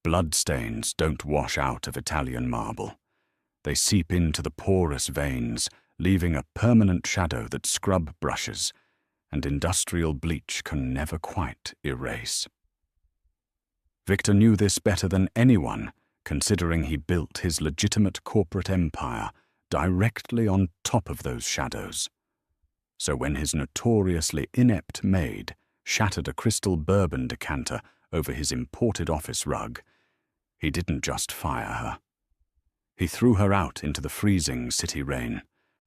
Bloodstains don't wash out of Italian marble. They seep into the porous veins, leaving a permanent shadow that scrub brushes and industrial bleach can never quite erase. Victor knew this better than anyone, considering he built his legitimate corporate empire directly on top of those shadows. So when his notoriously inept maid shattered a crystal bourbon decanter over his imported office rug, he didn't just fire her. He threw her out into the freezing city rain.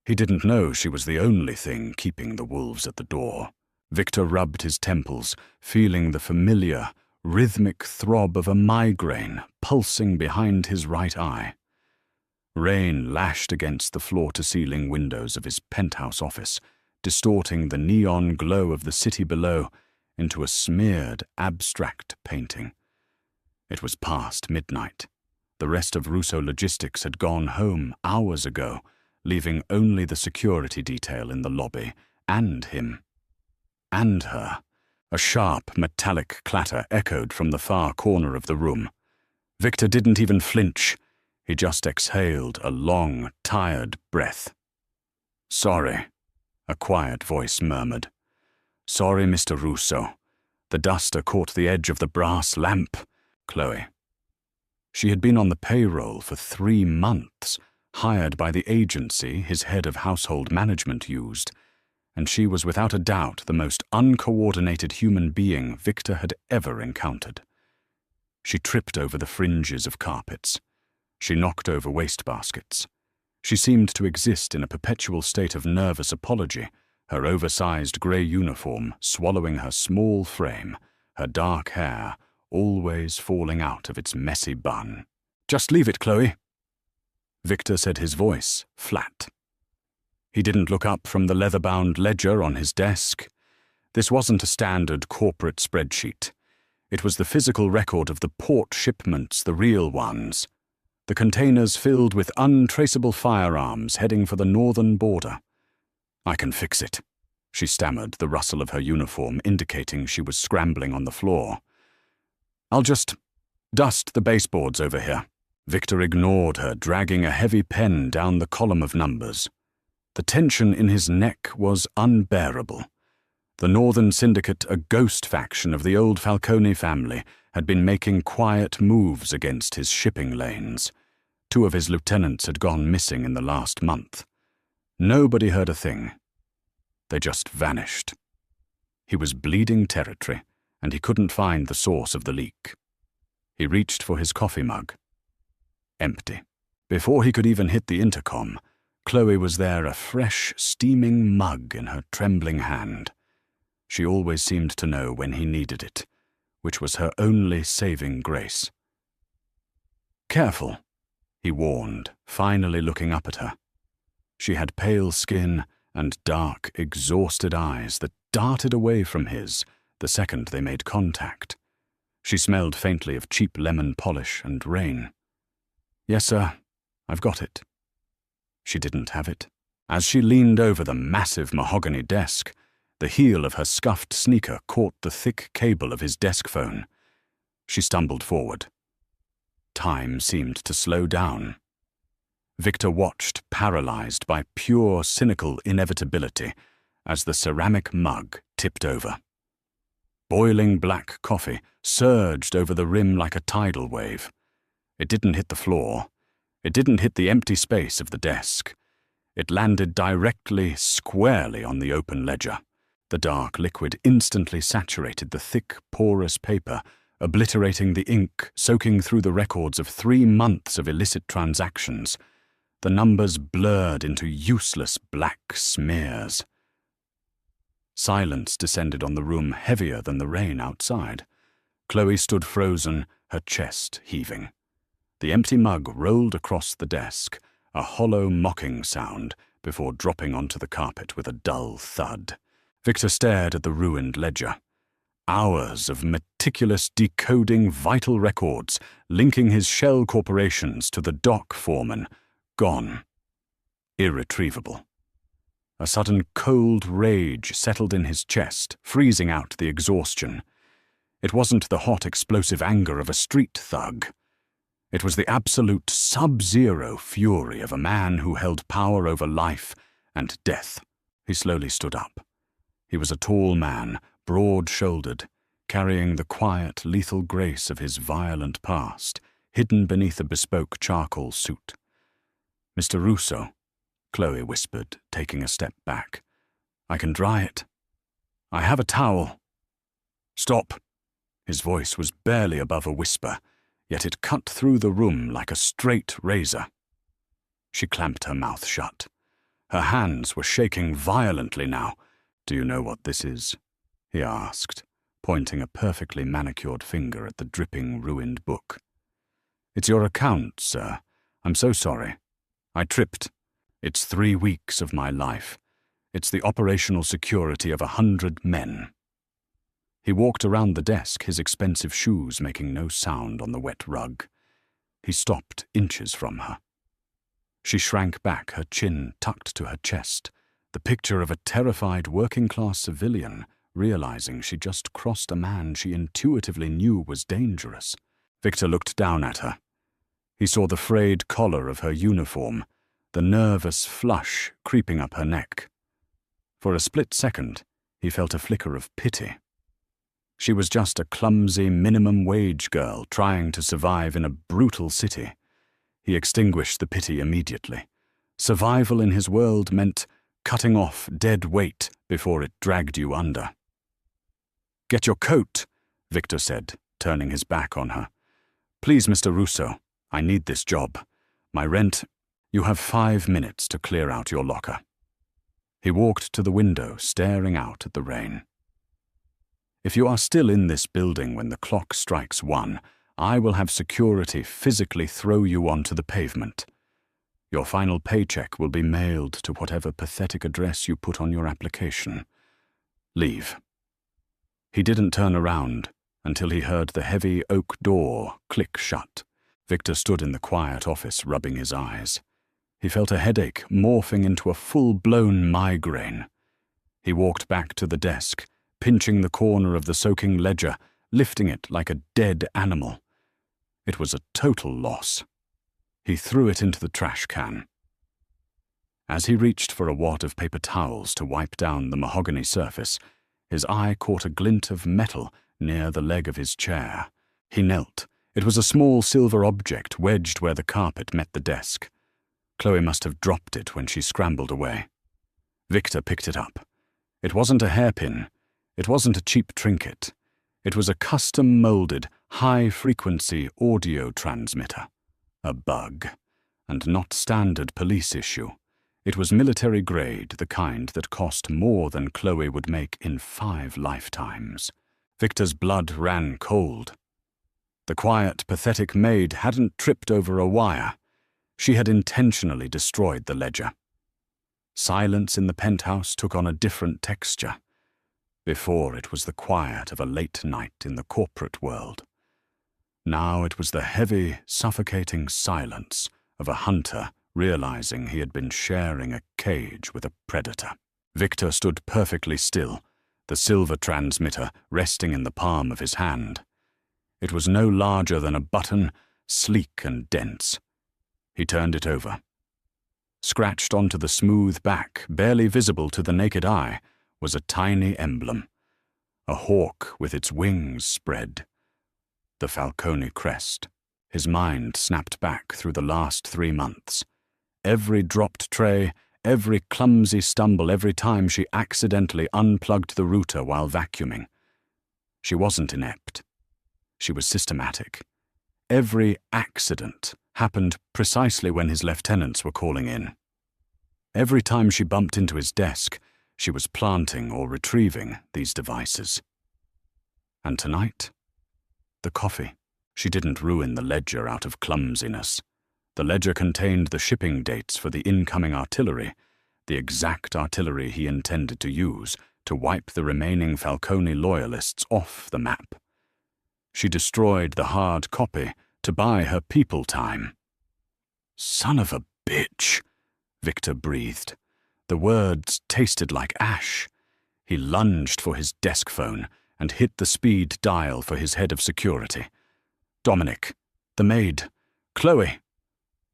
He didn't know she was the only thing keeping the wolves at the door. Victor rubbed his temples, feeling the familiar, rhythmic throb of a migraine pulsing behind his right eye. Rain lashed against the floor-to-ceiling windows of his penthouse office, distorting the neon glow of the city below into a smeared, abstract painting. It was past midnight. The rest of Russo Logistics had gone home hours ago, leaving only the security detail in the lobby, and him. And her. A sharp, metallic clatter echoed from the far corner of the room. Victor didn't even flinch. He just exhaled a long, tired breath. "Sorry," a quiet voice murmured. "Sorry, Mr. Russo. The duster caught the edge of the brass lamp." Chloe. She had been on the payroll for 3 months, hired by the agency his head of household management used, and she was without a doubt the most uncoordinated human being Victor had ever encountered. She tripped over the fringes of carpets. She knocked over wastebaskets. She seemed to exist in a perpetual state of nervous apology, her oversized grey uniform swallowing her small frame, her dark hair always falling out of its messy bun. "Just leave it, Chloe," Victor said, his voice flat. He didn't look up from the leather-bound ledger on his desk. This wasn't a standard corporate spreadsheet. It was the physical record of the port shipments, the real ones. The containers filled with untraceable firearms heading for the northern border. "I can fix it," she stammered, the rustle of her uniform indicating she was scrambling on the floor. "I'll just dust the baseboards over here." Victor ignored her, dragging a heavy pen down the column of numbers. The tension in his neck was unbearable. The Northern Syndicate, a ghost faction of the old Falcone family, had been making quiet moves against his shipping lanes. 2 of his lieutenants had gone missing in the last month. Nobody heard a thing. They just vanished. He was bleeding territory, and he couldn't find the source of the leak. He reached for his coffee mug. Empty. Before he could even hit the intercom, Chloe was there, a fresh, steaming mug in her trembling hand. She always seemed to know when he needed it, which was her only saving grace. "Careful," he warned, finally looking up at her. She had pale skin and dark, exhausted eyes that darted away from his the second they made contact. She smelled faintly of cheap lemon polish and rain. "Yes, sir. I've got it." She didn't have it. As she leaned over the massive mahogany desk, the heel of her scuffed sneaker caught the thick cable of his desk phone. She stumbled forward. Time seemed to slow down. Victor watched, paralyzed by pure, cynical inevitability, as the ceramic mug tipped over. Boiling black coffee surged over the rim like a tidal wave. It didn't hit the floor. It didn't hit the empty space of the desk. It landed directly, squarely on the open ledger. The dark liquid instantly saturated the thick, porous paper, obliterating the ink, soaking through the records of 3 months of illicit transactions. The numbers blurred into useless black smears. Silence descended on the room, heavier than the rain outside. Chloe stood frozen, her chest heaving. The empty mug rolled across the desk, a hollow mocking sound, before dropping onto the carpet with a dull thud. Victor stared at the ruined ledger. Hours of meticulous decoding vital records, linking his shell corporations to the dock foreman, gone. Irretrievable. A sudden cold rage settled in his chest, freezing out the exhaustion. It wasn't the hot, explosive anger of a street thug. It was the absolute sub-zero fury of a man who held power over life and death. He slowly stood up. He was a tall man, broad-shouldered, carrying the quiet, lethal grace of his violent past, hidden beneath a bespoke charcoal suit. "Mr. Russo," Chloe whispered, taking a step back. "I can dry it. I have a towel." "Stop." His voice was barely above a whisper, yet it cut through the room like a straight razor. She clamped her mouth shut. Her hands were shaking violently now. "Do you know what this is?" he asked, pointing a perfectly manicured finger at the dripping, ruined book. "It's your account, sir. I'm so sorry. I tripped. It's 3 weeks of my life. It's the operational security of 100 men." He walked around the desk, his expensive shoes making no sound on the wet rug. He stopped inches from her. She shrank back, her chin tucked to her chest, the picture of a terrified working-class civilian, realizing she just crossed a man she intuitively knew was dangerous. Victor looked down at her. He saw the frayed collar of her uniform, the nervous flush creeping up her neck. For a split second, he felt a flicker of pity. She was just a clumsy minimum-wage girl trying to survive in a brutal city. He extinguished the pity immediately. Survival in his world meant cutting off dead weight before it dragged you under. "Get your coat," Victor said, turning his back on her. "Please, Mr. Russo, I need this job. My rent. You have 5 minutes to clear out your locker." He walked to the window, staring out at the rain. "If you are still in this building when the clock strikes 1, I will have security physically throw you onto the pavement. Your final paycheck will be mailed to whatever pathetic address you put on your application. Leave." He didn't turn around until he heard the heavy oak door click shut. Victor stood in the quiet office, rubbing his eyes. He felt a headache morphing into a full-blown migraine. He walked back to the desk, pinching the corner of the soaking ledger, lifting it like a dead animal. It was a total loss. He threw it into the trash can. As he reached for a wad of paper towels to wipe down the mahogany surface, his eye caught a glint of metal near the leg of his chair. He knelt. It was a small silver object wedged where the carpet met the desk. Chloe must have dropped it when she scrambled away. Victor picked it up. It wasn't a hairpin. It wasn't a cheap trinket. It was a custom-molded, high-frequency audio transmitter. A bug. And not standard police issue. It was military-grade, the kind that cost more than Chloe would make in 5 lifetimes. Victor's blood ran cold. The quiet, pathetic maid hadn't tripped over a wire. She had intentionally destroyed the ledger. Silence in the penthouse took on a different texture. Before, it was the quiet of a late night in the corporate world. Now it was the heavy, suffocating silence of a hunter realizing he had been sharing a cage with a predator. Victor stood perfectly still, the silver transmitter resting in the palm of his hand. It was no larger than a button, sleek and dense. He turned it over. Scratched onto the smooth back, barely visible to the naked eye, was a tiny emblem. A hawk with its wings spread. The Falcone crest. His mind snapped back through the last 3 months. Every dropped tray, every clumsy stumble, every time she accidentally unplugged the router while vacuuming. She wasn't inept. She was systematic. Every accident happened precisely when his lieutenants were calling in. Every time she bumped into his desk, she was planting or retrieving these devices. And tonight, the coffee. She didn't ruin the ledger out of clumsiness. The ledger contained the shipping dates for the incoming artillery, the exact artillery he intended to use to wipe the remaining Falcone loyalists off the map. She destroyed the hard copy to buy her people time. "Son of a bitch," Victor breathed. The words tasted like ash. He lunged for his desk phone and hit the speed dial for his head of security. "Dominic, the maid, Chloe.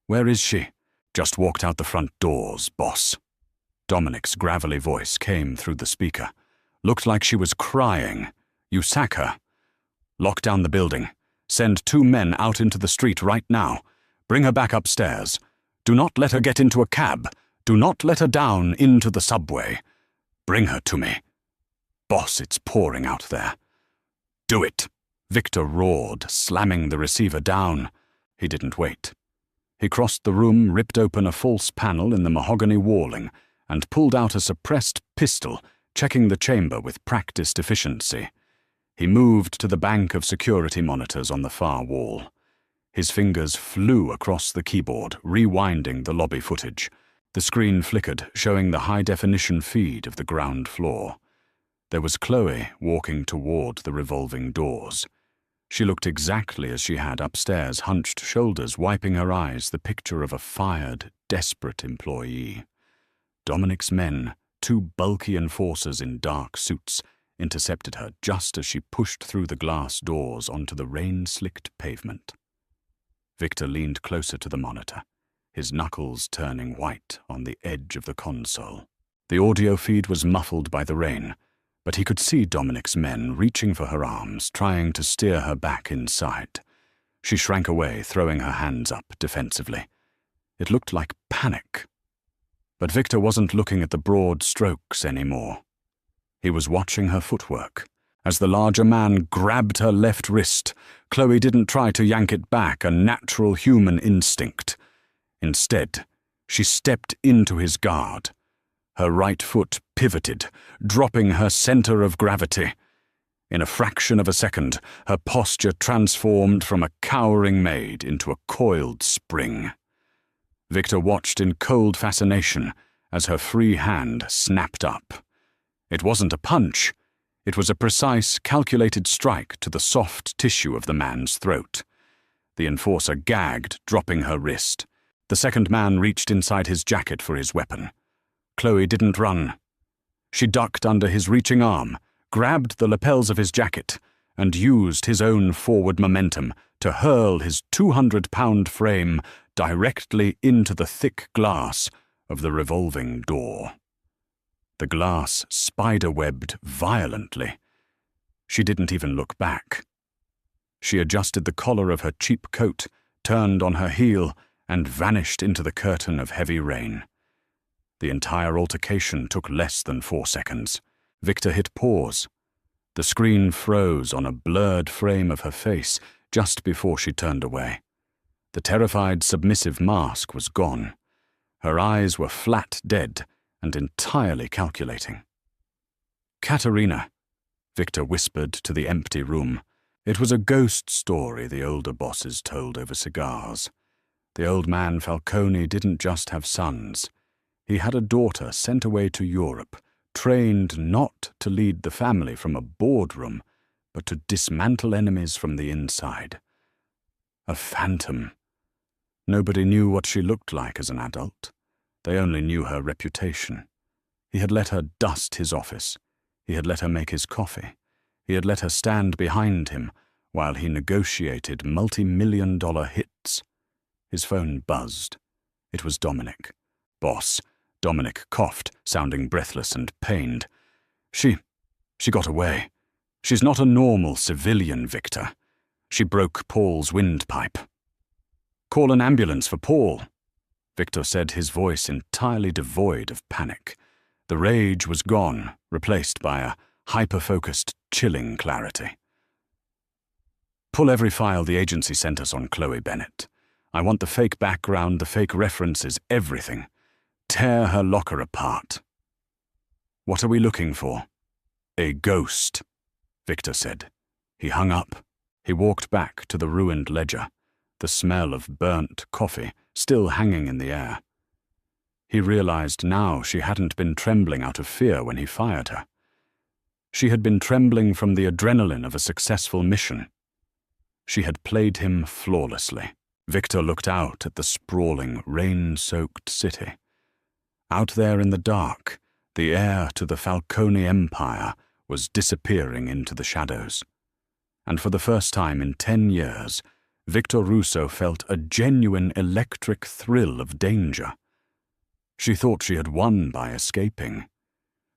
Where is she?" "Just walked out the front doors, boss." Dominic's gravelly voice came through the speaker. "Looked like she was crying. You sack her. Lock down the building. Send 2 men out into the street right now. Bring her back upstairs. Do not let her get into a cab. Do not let her down into the subway. Bring her to me. Boss, it's pouring out there." "Do it," Victor roared, slamming the receiver down. He didn't wait. He crossed the room, ripped open a false panel in the mahogany walling, and pulled out a suppressed pistol, checking the chamber with practiced efficiency. He moved to the bank of security monitors on the far wall. His fingers flew across the keyboard, rewinding the lobby footage. The screen flickered, showing the high-definition feed of the ground floor. There was Chloe walking toward the revolving doors. She looked exactly as she had upstairs, hunched shoulders, wiping her eyes, the picture of a fired, desperate employee. Dominic's men, 2 bulky enforcers in dark suits, intercepted her just as she pushed through the glass doors onto the rain-slicked pavement. Victor leaned closer to the monitor, his knuckles turning white on the edge of the console. The audio feed was muffled by the rain, but he could see Dominic's men reaching for her arms, trying to steer her back inside. She shrank away, throwing her hands up defensively. It looked like panic. But Victor wasn't looking at the broad strokes anymore. He was watching her footwork. As the larger man grabbed her left wrist, Chloe didn't try to yank it back, a natural human instinct. Instead, she stepped into his guard. Her right foot pivoted, dropping her center of gravity. In a fraction of a second, her posture transformed from a cowering maid into a coiled spring. Victor watched in cold fascination as her free hand snapped up. It wasn't a punch. It was a precise, calculated strike to the soft tissue of the man's throat. The enforcer gagged, dropping her wrist. The second man reached inside his jacket for his weapon. Chloe didn't run. She ducked under his reaching arm, grabbed the lapels of his jacket, and used his own forward momentum to hurl his 200-pound frame directly into the thick glass of the revolving door. The glass spiderwebbed violently. She didn't even look back. She adjusted the collar of her cheap coat, turned on her heel, and vanished into the curtain of heavy rain. The entire altercation took less than 4 seconds. Victor hit pause. The screen froze on a blurred frame of her face just before she turned away. The terrified, submissive mask was gone. Her eyes were flat dead and entirely calculating. "Katerina," Victor whispered to the empty room. It was a ghost story the older bosses told over cigars. The old man Falcone didn't just have sons. He had a daughter sent away to Europe, trained not to lead the family from a boardroom, but to dismantle enemies from the inside. A phantom. Nobody knew what she looked like as an adult. They only knew her reputation. He had let her dust his office. He had let her make his coffee. He had let her stand behind him while he negotiated multi-million-dollar hits. His phone buzzed. It was Dominic. "Boss." Dominic coughed, sounding breathless and pained. She got away. She's not a normal civilian, Victor. She broke Paul's windpipe." "Call an ambulance for Paul," Victor said, his voice entirely devoid of panic. The rage was gone, replaced by a hyper-focused, chilling clarity. "Pull every file the agency sent us on Chloe Bennett. I want the fake background, the fake references, everything. Tear her locker apart." "What are we looking for?" "A ghost," Victor said. He hung up. He walked back to the ruined ledger, the smell of burnt coffee still hanging in the air. He realized now she hadn't been trembling out of fear when he fired her. She had been trembling from the adrenaline of a successful mission. She had played him flawlessly. Victor looked out at the sprawling, rain-soaked city. Out there in the dark, the heir to the Falcone Empire was disappearing into the shadows. And for the first time in 10 years, Victor Russo felt a genuine electric thrill of danger. She thought she had won by escaping.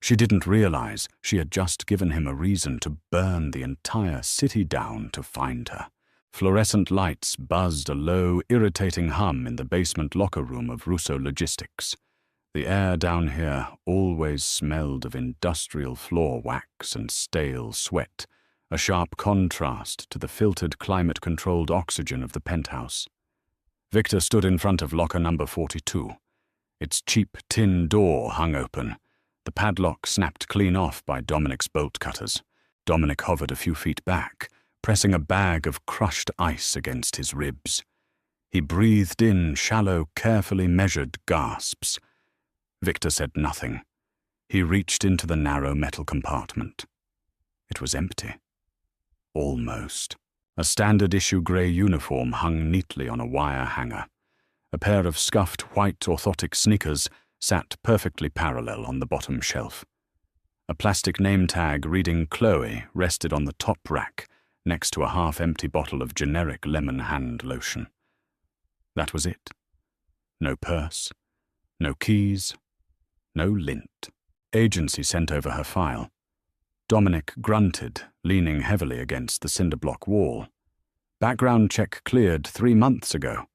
She didn't realize she had just given him a reason to burn the entire city down to find her. Fluorescent lights buzzed a low, irritating hum in the basement locker room of Russo Logistics. The air down here always smelled of industrial floor wax and stale sweat, a sharp contrast to the filtered, climate-controlled oxygen of the penthouse. Victor stood in front of locker number 42. Its cheap tin door hung open. The padlock snapped clean off by Dominic's bolt cutters. Dominic hovered a few feet back, pressing a bag of crushed ice against his ribs. He breathed in shallow, carefully measured gasps. Victor said nothing. He reached into the narrow metal compartment. It was empty. Almost. A standard-issue grey uniform hung neatly on a wire hanger. A pair of scuffed white orthotic sneakers sat perfectly parallel on the bottom shelf. A plastic name tag reading Chloe rested on the top rack next to a half-empty bottle of generic lemon hand lotion. That was it. No purse, no keys, no lint. Agency sent over her file. Dominic grunted, leaning heavily against the cinder block wall. Background check cleared 3 months ago.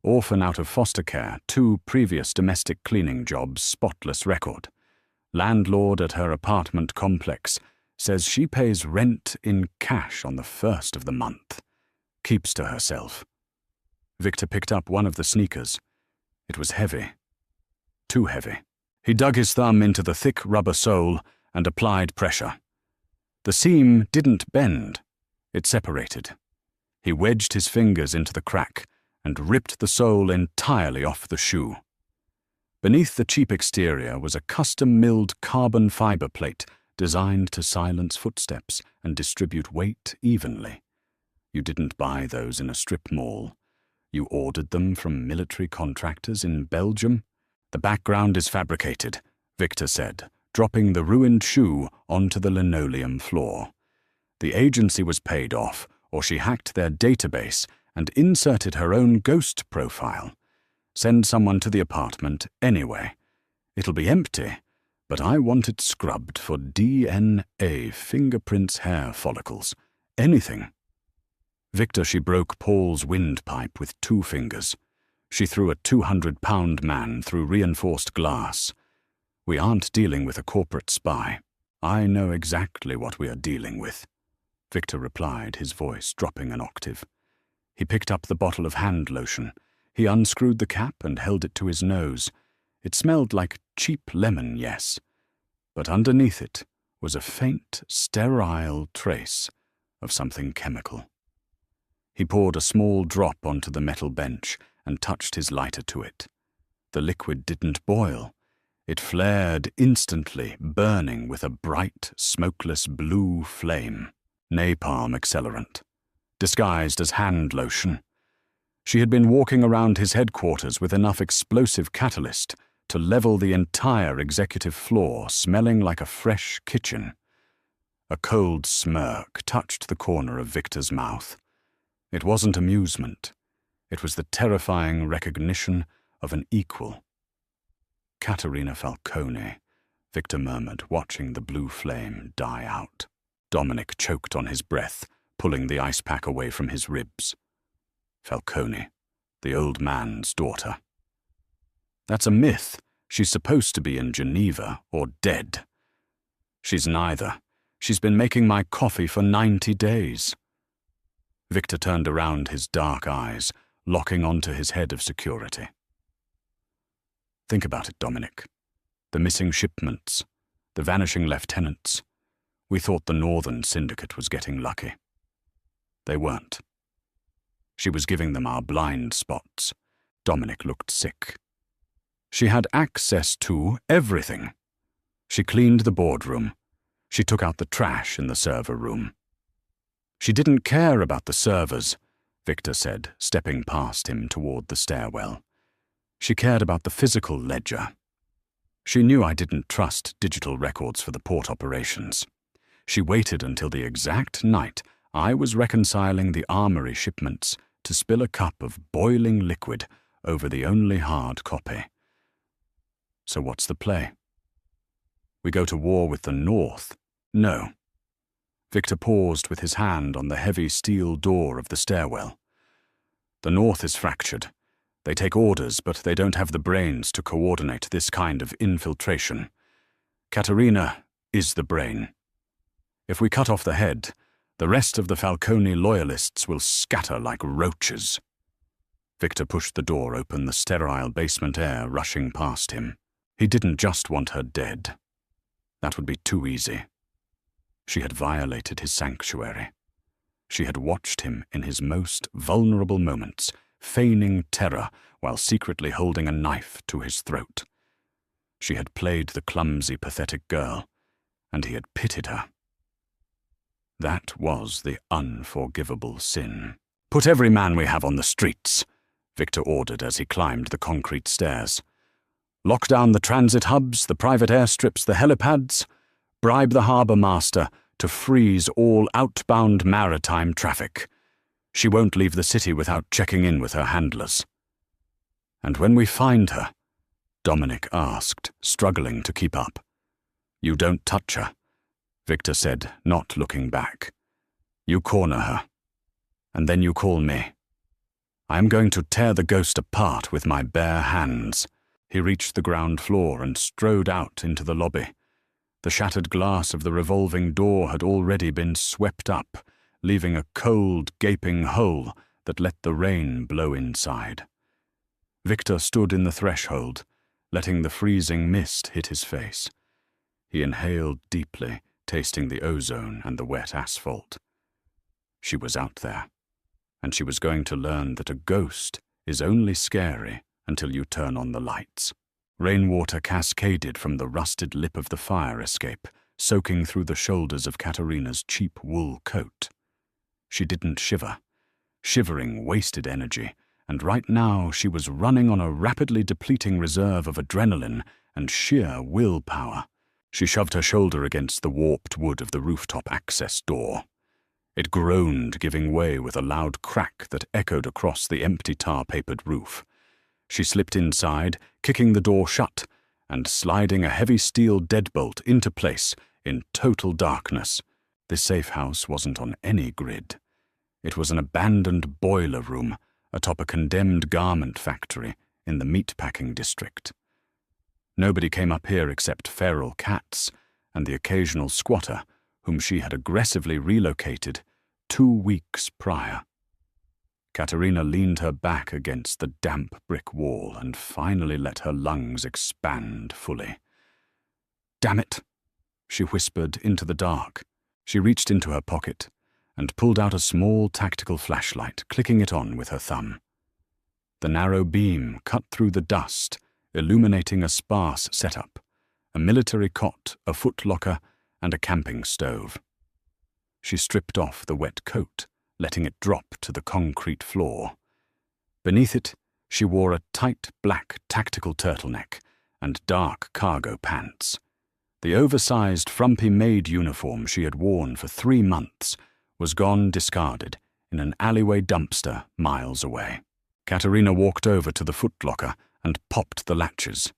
Orphan out of foster care, 2 previous domestic cleaning jobs, spotless record. Landlord at her apartment complex says she pays rent in cash on the 1st of the month. Keeps to herself. Victor picked up one of the sneakers. It was heavy. Too heavy. He dug his thumb into the thick rubber sole and applied pressure. The seam didn't bend. It separated. He wedged his fingers into the crack and ripped the sole entirely off the shoe. Beneath the cheap exterior was a custom-milled carbon fiber plate designed to silence footsteps and distribute weight evenly. You didn't buy those in a strip mall. You ordered them from military contractors in Belgium. The background is fabricated, Victor said, dropping the ruined shoe onto the linoleum floor. The agency was paid off, or she hacked their database and inserted her own ghost profile. Send someone to the apartment anyway. It'll be empty, but I want it scrubbed for DNA, fingerprints, hair follicles, anything. Victor, she broke Paul's windpipe with 2 fingers. She threw a 200-pound man through reinforced glass. We aren't dealing with a corporate spy. I know exactly what we are dealing with, Victor replied, his voice dropping an octave. He picked up the bottle of hand lotion. He unscrewed the cap and held it to his nose. It smelled like cheap lemon, yes, but underneath it was a faint, sterile trace of something chemical. He poured a small drop onto the metal bench and touched his lighter to it. The liquid didn't boil. It flared instantly, burning with a bright, smokeless blue flame. Napalm accelerant, disguised as hand lotion. She had been walking around his headquarters with enough explosive catalyst to level the entire executive floor, smelling like a fresh kitchen. A cold smirk touched the corner of Victor's mouth. It wasn't amusement. It was the terrifying recognition of an equal. Caterina Falcone, Victor murmured, watching the blue flame die out. Dominic choked on his breath, pulling the ice pack away from his ribs. Falcone, the old man's daughter. That's a myth. She's supposed to be in Geneva or dead. She's neither. She's been making my coffee for 90 days. Victor turned around, his dark eyes locking onto his head of security. Think about it, Dominic. The missing shipments, the vanishing lieutenants. We thought the Northern Syndicate was getting lucky. They weren't. She was giving them our blind spots. Dominic looked sick. She had access to everything. She cleaned the boardroom. She took out the trash in the server room. She didn't care about the servers, Victor said, stepping past him toward the stairwell. She cared about the physical ledger. She knew I didn't trust digital records for the port operations. She waited until the exact night I was reconciling the armory shipments to spill a cup of boiling liquid over the only hard copy. So what's the play? We go to war with the North? No. Victor paused with his hand on the heavy steel door of the stairwell. The North is fractured. They take orders, but they don't have the brains to coordinate this kind of infiltration. Katerina is the brain. If we cut off the head, the rest of the Falcone loyalists will scatter like roaches. Victor pushed the door open, the sterile basement air rushing past him. He didn't just want her dead. That would be too easy. She had violated his sanctuary. She had watched him in his most vulnerable moments, feigning terror while secretly holding a knife to his throat. She had played the clumsy, pathetic girl, and he had pitied her. That was the unforgivable sin. "Put every man we have on the streets," Victor ordered as he climbed the concrete stairs. "Lock down the transit hubs, the private airstrips, the helipads. Bribe the harbour master to freeze all outbound maritime traffic. She won't leave the city without checking in with her handlers." "And when we find her," Dominic asked, struggling to keep up. "You don't touch her," Victor said, not looking back. "You corner her, and then you call me. I am going to tear the ghost apart with my bare hands." He reached the ground floor and strode out into the lobby. The shattered glass of the revolving door had already been swept up, leaving a cold, gaping hole that let the rain blow inside. Victor stood in the threshold, letting the freezing mist hit his face. He inhaled deeply, tasting the ozone and the wet asphalt. She was out there, and she was going to learn that a ghost is only scary until you turn on the lights. Rainwater cascaded from the rusted lip of the fire escape, soaking through the shoulders of Katerina's cheap wool coat. She didn't shiver. Shivering wasted energy, and right now she was running on a rapidly depleting reserve of adrenaline and sheer willpower. She shoved her shoulder against the warped wood of the rooftop access door. It groaned, giving way with a loud crack that echoed across the empty tar-papered roof. She slipped inside, kicking the door shut, and sliding a heavy steel deadbolt into place in total darkness. This safe house wasn't on any grid. It was an abandoned boiler room atop a condemned garment factory in the meatpacking district. Nobody came up here except feral cats and the occasional squatter whom she had aggressively relocated 2 weeks prior. Katerina leaned her back against the damp brick wall and finally let her lungs expand fully. "Damn it," she whispered into the dark. She reached into her pocket and pulled out a small tactical flashlight, clicking it on with her thumb. The narrow beam cut through the dust, illuminating a sparse setup, a military cot, a footlocker, and a camping stove. She stripped off the wet coat, letting it drop to the concrete floor. Beneath it, she wore a tight black tactical turtleneck and dark cargo pants. The oversized frumpy maid uniform she had worn for 3 months was gone discarded in an alleyway dumpster miles away. Katerina walked over to the footlocker and popped the latches.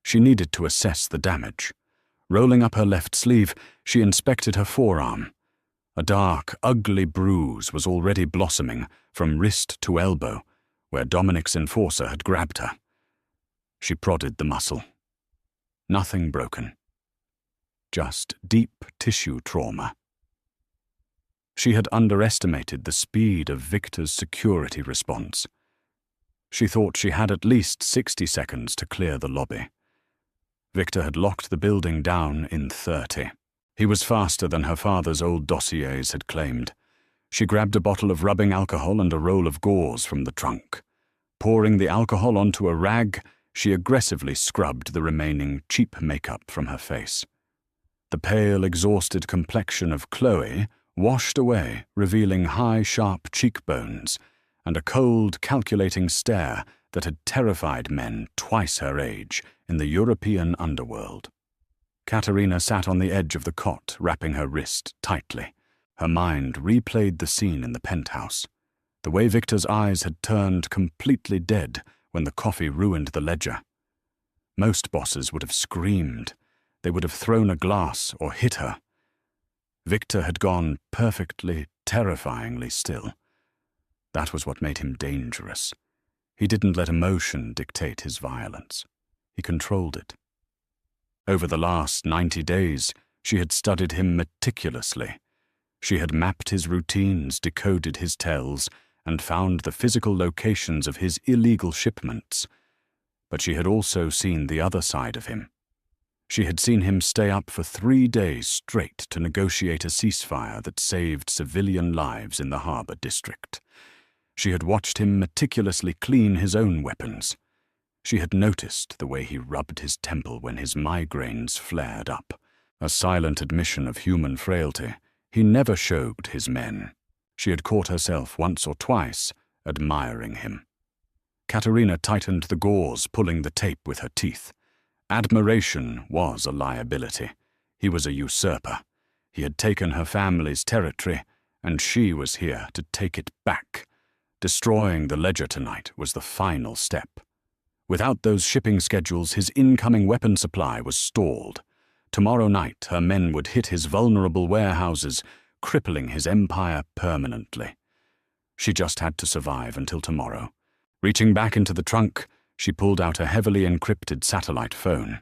She needed to assess the damage. Rolling up her left sleeve, she inspected her forearm. A dark, ugly bruise was already blossoming from wrist to elbow, where Dominic's enforcer had grabbed her. She prodded the muscle. Nothing broken. Just deep tissue trauma. She had underestimated the speed of Victor's security response. She thought she had at least 60 seconds to clear the lobby. Victor had locked the building down in 30. He was faster than her father's old dossiers had claimed. She grabbed a bottle of rubbing alcohol and a roll of gauze from the trunk. Pouring the alcohol onto a rag, she aggressively scrubbed the remaining cheap makeup from her face. The pale, exhausted complexion of Chloe washed away, revealing high, sharp cheekbones and a cold, calculating stare that had terrified men twice her age in the European underworld. Katerina sat on the edge of the cot, wrapping her wrist tightly. Her mind replayed the scene in the penthouse. The way Victor's eyes had turned completely dead when the coffee ruined the ledger. Most bosses would have screamed. They would have thrown a glass or hit her. Victor had gone perfectly, terrifyingly still. That was what made him dangerous. He didn't let emotion dictate his violence. He controlled it. Over the last 90 days, she had studied him meticulously. She had mapped his routines, decoded his tells, and found the physical locations of his illegal shipments. But she had also seen the other side of him. She had seen him stay up for 3 days straight to negotiate a ceasefire that saved civilian lives in the harbor district. She had watched him meticulously clean his own weapons. She had noticed the way he rubbed his temple when his migraines flared up. A silent admission of human frailty. He never showed his men. She had caught herself once or twice admiring him. Katerina tightened the gauze, pulling the tape with her teeth. Admiration was a liability. He was a usurper. He had taken her family's territory, and she was here to take it back. Destroying the ledger tonight was the final step. Without those shipping schedules, his incoming weapon supply was stalled. Tomorrow night, her men would hit his vulnerable warehouses, crippling his empire permanently. She just had to survive until tomorrow. Reaching back into the trunk, she pulled out a heavily encrypted satellite phone.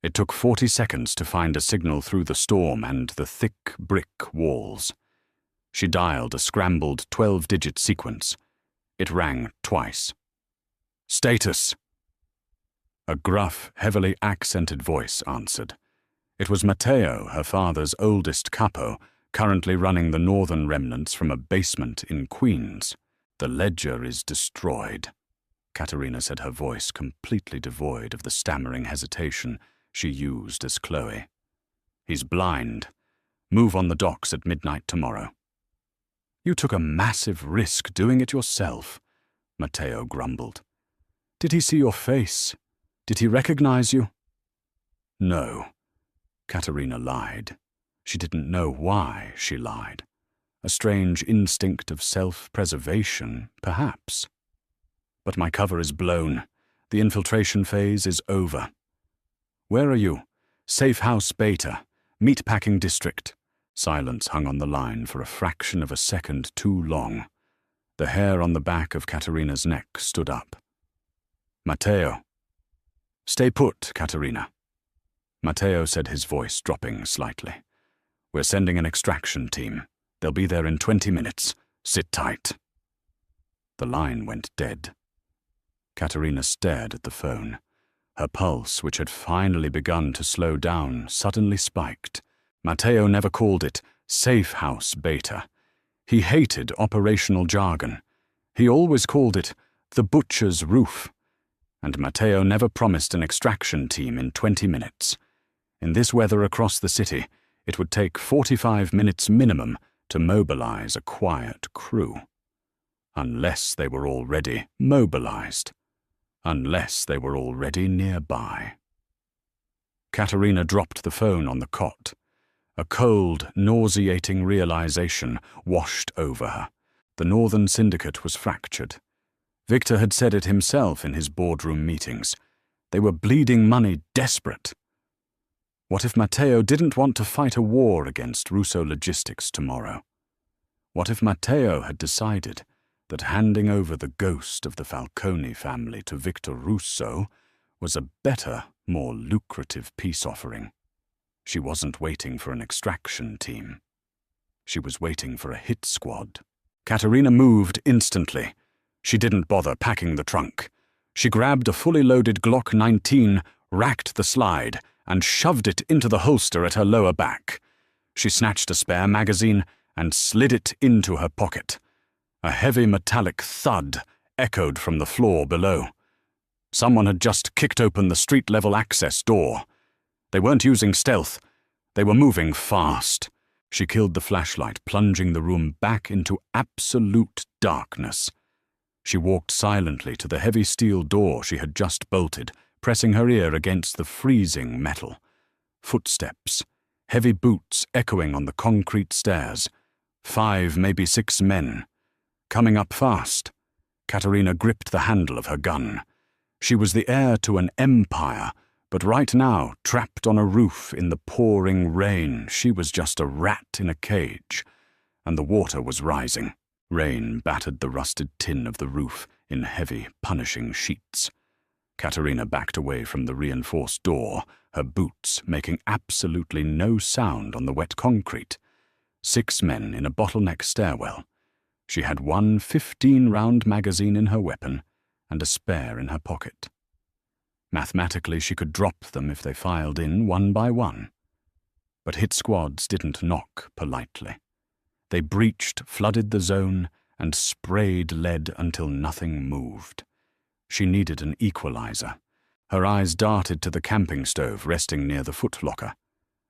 It took 40 seconds to find a signal through the storm and the thick brick walls. She dialed a scrambled 12-digit sequence. It rang twice. "Status." A gruff, heavily accented voice answered. It was Matteo, her father's oldest capo, currently running the northern remnants from a basement in Queens. "The ledger is destroyed," Katerina said, her voice completely devoid of the stammering hesitation she used as Chloe. "He's blind. Move on the docks at midnight tomorrow." "You took a massive risk doing it yourself," Matteo grumbled. "Did he see your face? Did he recognize you?" "No," Katerina lied. She didn't know why she lied. A strange instinct of self-preservation, perhaps. "But my cover is blown. The infiltration phase is over." "Where are you?" "Safe House Beta, Meatpacking District." Silence hung on the line for a fraction of a second too long. The hair on the back of Katerina's neck stood up. "Matteo." "Stay put, Katerina." Matteo said, his voice dropping slightly. "We're sending an extraction team. They'll be there in 20 minutes. Sit tight." The line went dead. Katerina stared at the phone. Her pulse, which had finally begun to slow down, suddenly spiked. Matteo never called it Safe House Beta. He hated operational jargon. He always called it the Butcher's Roof. And Matteo never promised an extraction team in 20 minutes. In this weather across the city, it would take 45 minutes minimum to mobilize a quiet crew. Unless they were already mobilized. Unless they were already nearby. Katerina dropped the phone on the cot. A cold, nauseating realization washed over her. The Northern Syndicate was fractured. Victor had said it himself in his boardroom meetings. They were bleeding money desperate. What if Matteo didn't want to fight a war against Russo Logistics tomorrow? What if Matteo had decided that handing over the ghost of the Falcone family to Victor Russo was a better, more lucrative peace offering? She wasn't waiting for an extraction team. She was waiting for a hit squad. Katerina moved instantly. She didn't bother packing the trunk. She grabbed a fully loaded Glock 19, racked the slide, and shoved it into the holster at her lower back. She snatched a spare magazine and slid it into her pocket. A heavy metallic thud echoed from the floor below. Someone had just kicked open the street-level access door. They weren't using stealth. They were moving fast. She killed the flashlight, plunging the room back into absolute darkness. She walked silently to the heavy steel door she had just bolted, pressing her ear against the freezing metal. Footsteps, heavy boots echoing on the concrete stairs. 5, maybe 6 men. Coming up fast. Katerina gripped the handle of her gun. She was the heir to an empire, but right now, trapped on a roof in the pouring rain, she was just a rat in a cage. And the water was rising. Rain battered the rusted tin of the roof in heavy, punishing sheets. Katerina backed away from the reinforced door, her boots making absolutely no sound on the wet concrete. 6 men in a bottleneck stairwell. She had one 15-round magazine in her weapon and a spare in her pocket. Mathematically, she could drop them if they filed in one by one. But hit squads didn't knock politely. They breached, flooded the zone, and sprayed lead until nothing moved. She needed an equalizer. Her eyes darted to the camping stove resting near the footlocker.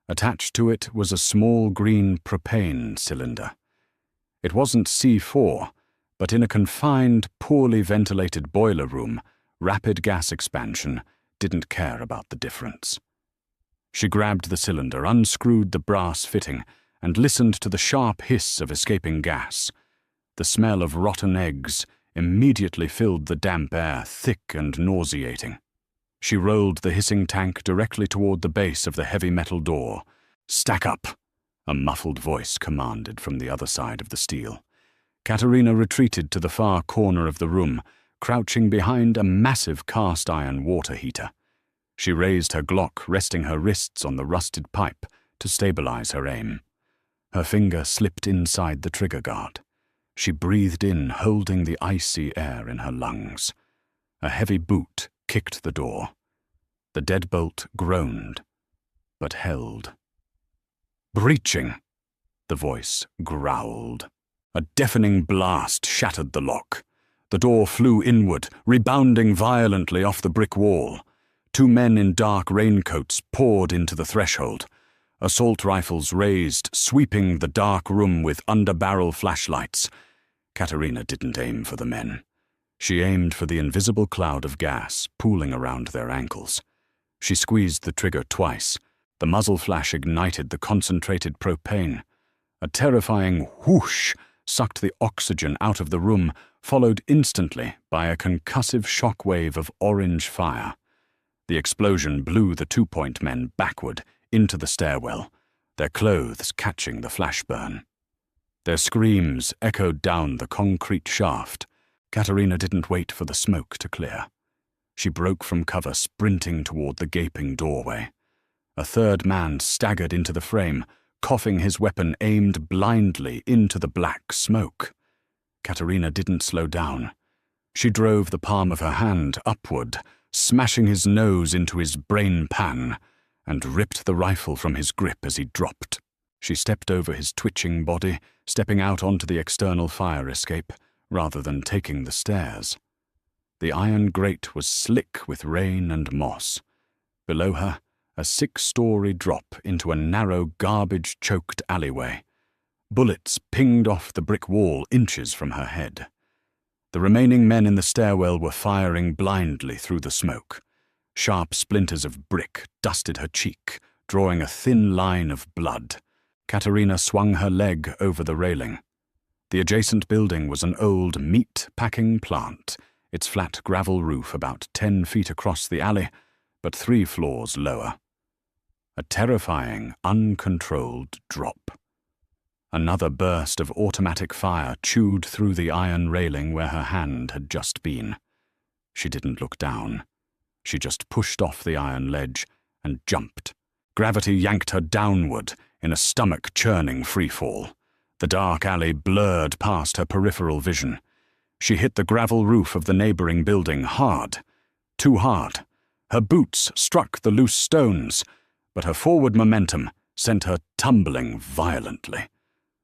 Attached to it was a small green propane cylinder. It wasn't C4, but in a confined, poorly ventilated boiler room, rapid gas expansion didn't care about the difference. She grabbed the cylinder, unscrewed the brass fitting, and listened to the sharp hiss of escaping gas. The smell of rotten eggs immediately filled the damp air, thick and nauseating. She rolled the hissing tank directly toward the base of the heavy metal door. "Stack up," a muffled voice commanded from the other side of the steel. Katerina retreated to the far corner of the room, crouching behind a massive cast-iron water heater. She raised her Glock, resting her wrists on the rusted pipe to stabilize her aim. Her finger slipped inside the trigger guard. She breathed in, holding the icy air in her lungs. A heavy boot kicked the door. The deadbolt groaned, but held. "Breaching," the voice growled. A deafening blast shattered the lock. The door flew inward, rebounding violently off the brick wall. 2 men in dark raincoats poured into the threshold. Assault rifles raised, sweeping the dark room with under-barrel flashlights. Katerina didn't aim for the men. She aimed for the invisible cloud of gas pooling around their ankles. She squeezed the trigger twice. The muzzle flash ignited the concentrated propane. A terrifying whoosh sucked the oxygen out of the room, followed instantly by a concussive shockwave of orange fire. The explosion blew the 2-point men backward into the stairwell, their clothes catching the flash burn. Their screams echoed down the concrete shaft. Katerina didn't wait for the smoke to clear. She broke from cover, sprinting toward the gaping doorway. A 3rd man staggered into the frame, coughing his weapon aimed blindly into the black smoke. Katerina didn't slow down. She drove the palm of her hand upward, smashing his nose into his brain pan, and ripped the rifle from his grip as he dropped. She stepped over his twitching body, stepping out onto the external fire escape, rather than taking the stairs. The iron grate was slick with rain and moss. Below her, a 6-story drop into a narrow, garbage-choked alleyway. Bullets pinged off the brick wall inches from her head. The remaining men in the stairwell were firing blindly through the smoke. Sharp splinters of brick dusted her cheek, drawing a thin line of blood. Katerina swung her leg over the railing. The adjacent building was an old meat-packing plant, its flat gravel roof about 10 feet across the alley, but 3 floors lower. A terrifying, uncontrolled drop. Another burst of automatic fire chewed through the iron railing where her hand had just been. She didn't look down. She just pushed off the iron ledge and jumped. Gravity yanked her downward in a stomach-churning freefall. The dark alley blurred past her peripheral vision. She hit the gravel roof of the neighboring building hard. Too hard. Her boots struck the loose stones, but her forward momentum sent her tumbling violently.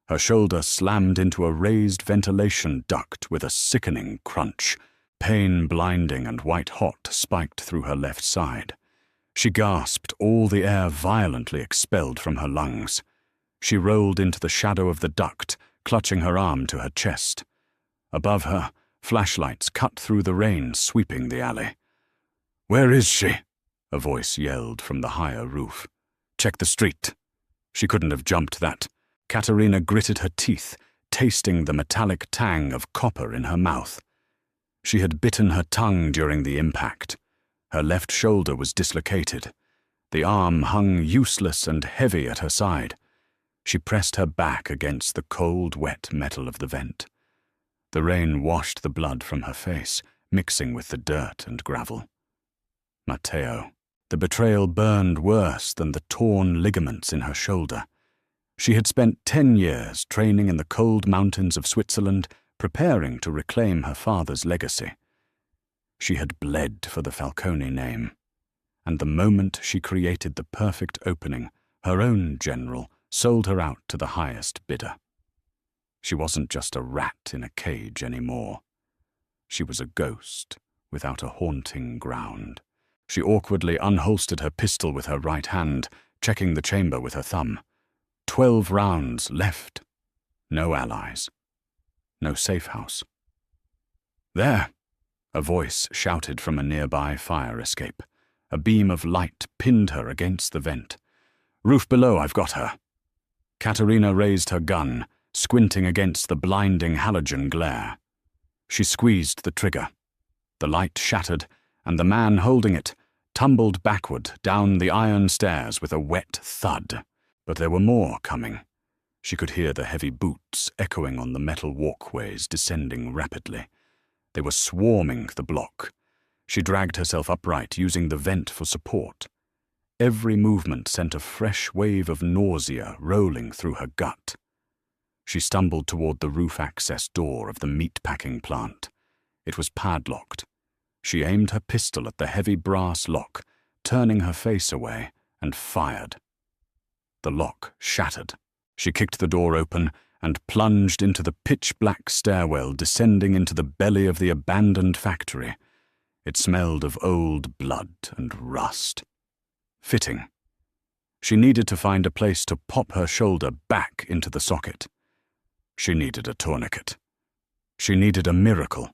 Her shoulder slammed into a raised ventilation duct with a sickening crunch. Pain blinding and white-hot spiked through her left side. She gasped, all the air violently expelled from her lungs. She rolled into the shadow of the duct, clutching her arm to her chest. Above her, flashlights cut through the rain, sweeping the alley. "Where is she?" a voice yelled from the higher roof. Check the street. She couldn't have jumped that. Katerina gritted her teeth, tasting the metallic tang of copper in her mouth. She had bitten her tongue during the impact. Her left shoulder was dislocated. The arm hung useless and heavy at her side. She pressed her back against the cold, wet metal of the vent. The rain washed the blood from her face, mixing with the dirt and gravel. Matteo. The betrayal burned worse than the torn ligaments in her shoulder. She had spent 10 years training in the cold mountains of Switzerland, preparing to reclaim her father's legacy. She had bled for the Falcone name, and the moment she created the perfect opening, her own general sold her out to the highest bidder. She wasn't just a rat in a cage anymore. She was a ghost without a haunting ground. She awkwardly unholstered her pistol with her right hand, checking the chamber with her thumb. 12 rounds left. No allies. No safe house. There! A voice shouted from a nearby fire escape. A beam of light pinned her against the vent. Roof below, I've got her. Katerina raised her gun, squinting against the blinding halogen glare. She squeezed the trigger. The light shattered, and the man holding it tumbled backward down the iron stairs with a wet thud. But there were more coming. She could hear the heavy boots echoing on the metal walkways descending rapidly. They were swarming the block. She dragged herself upright, using the vent for support. Every movement sent a fresh wave of nausea rolling through her gut. She stumbled toward the roof access door of the meat-packing plant. It was padlocked. She aimed her pistol at the heavy brass lock, turning her face away, and fired. The lock shattered. She kicked the door open and plunged into the pitch-black stairwell descending into the belly of the abandoned factory. It smelled of old blood and rust. Fitting. She needed to find a place to pop her shoulder back into the socket. She needed a tourniquet. She needed a miracle.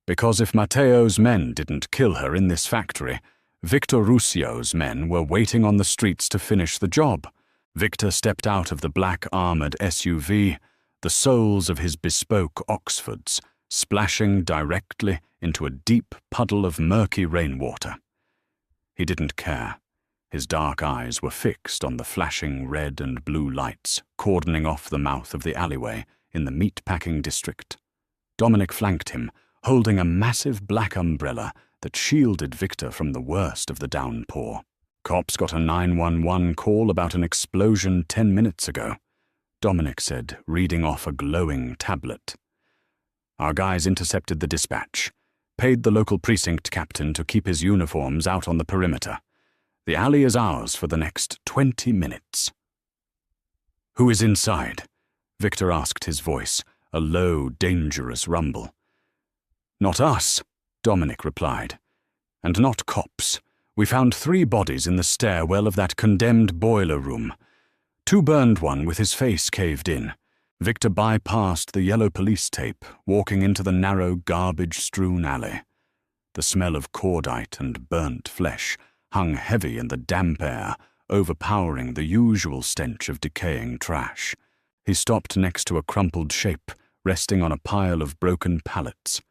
Because if Matteo's men didn't kill her in this factory, Victor Russio's men were waiting on the streets to finish the job. Victor stepped out of the black armored SUV, the soles of his bespoke Oxfords splashing directly into a deep puddle of murky rainwater. He didn't care. His dark eyes were fixed on the flashing red and blue lights cordoning off the mouth of the alleyway in the meat-packing district. Dominic flanked him, holding a massive black umbrella that shielded Victor from the worst of the downpour. Cops got a 911 call about an explosion 10 minutes ago, Dominic said, reading off a glowing tablet. Our guys intercepted the dispatch, paid the local precinct captain to keep his uniforms out on the perimeter. The alley is ours for the next 20 minutes. Who is inside? Victor asked, his voice, a low, dangerous rumble. Not us, Dominic replied. And not cops. We found 3 bodies in the stairwell of that condemned boiler room. 2 burned, one with his face caved in. Victor bypassed the yellow police tape, walking into the narrow, garbage-strewn alley. The smell of cordite and burnt flesh hung heavy in the damp air, overpowering the usual stench of decaying trash. He stopped next to a crumpled shape, resting on a pile of broken pallets.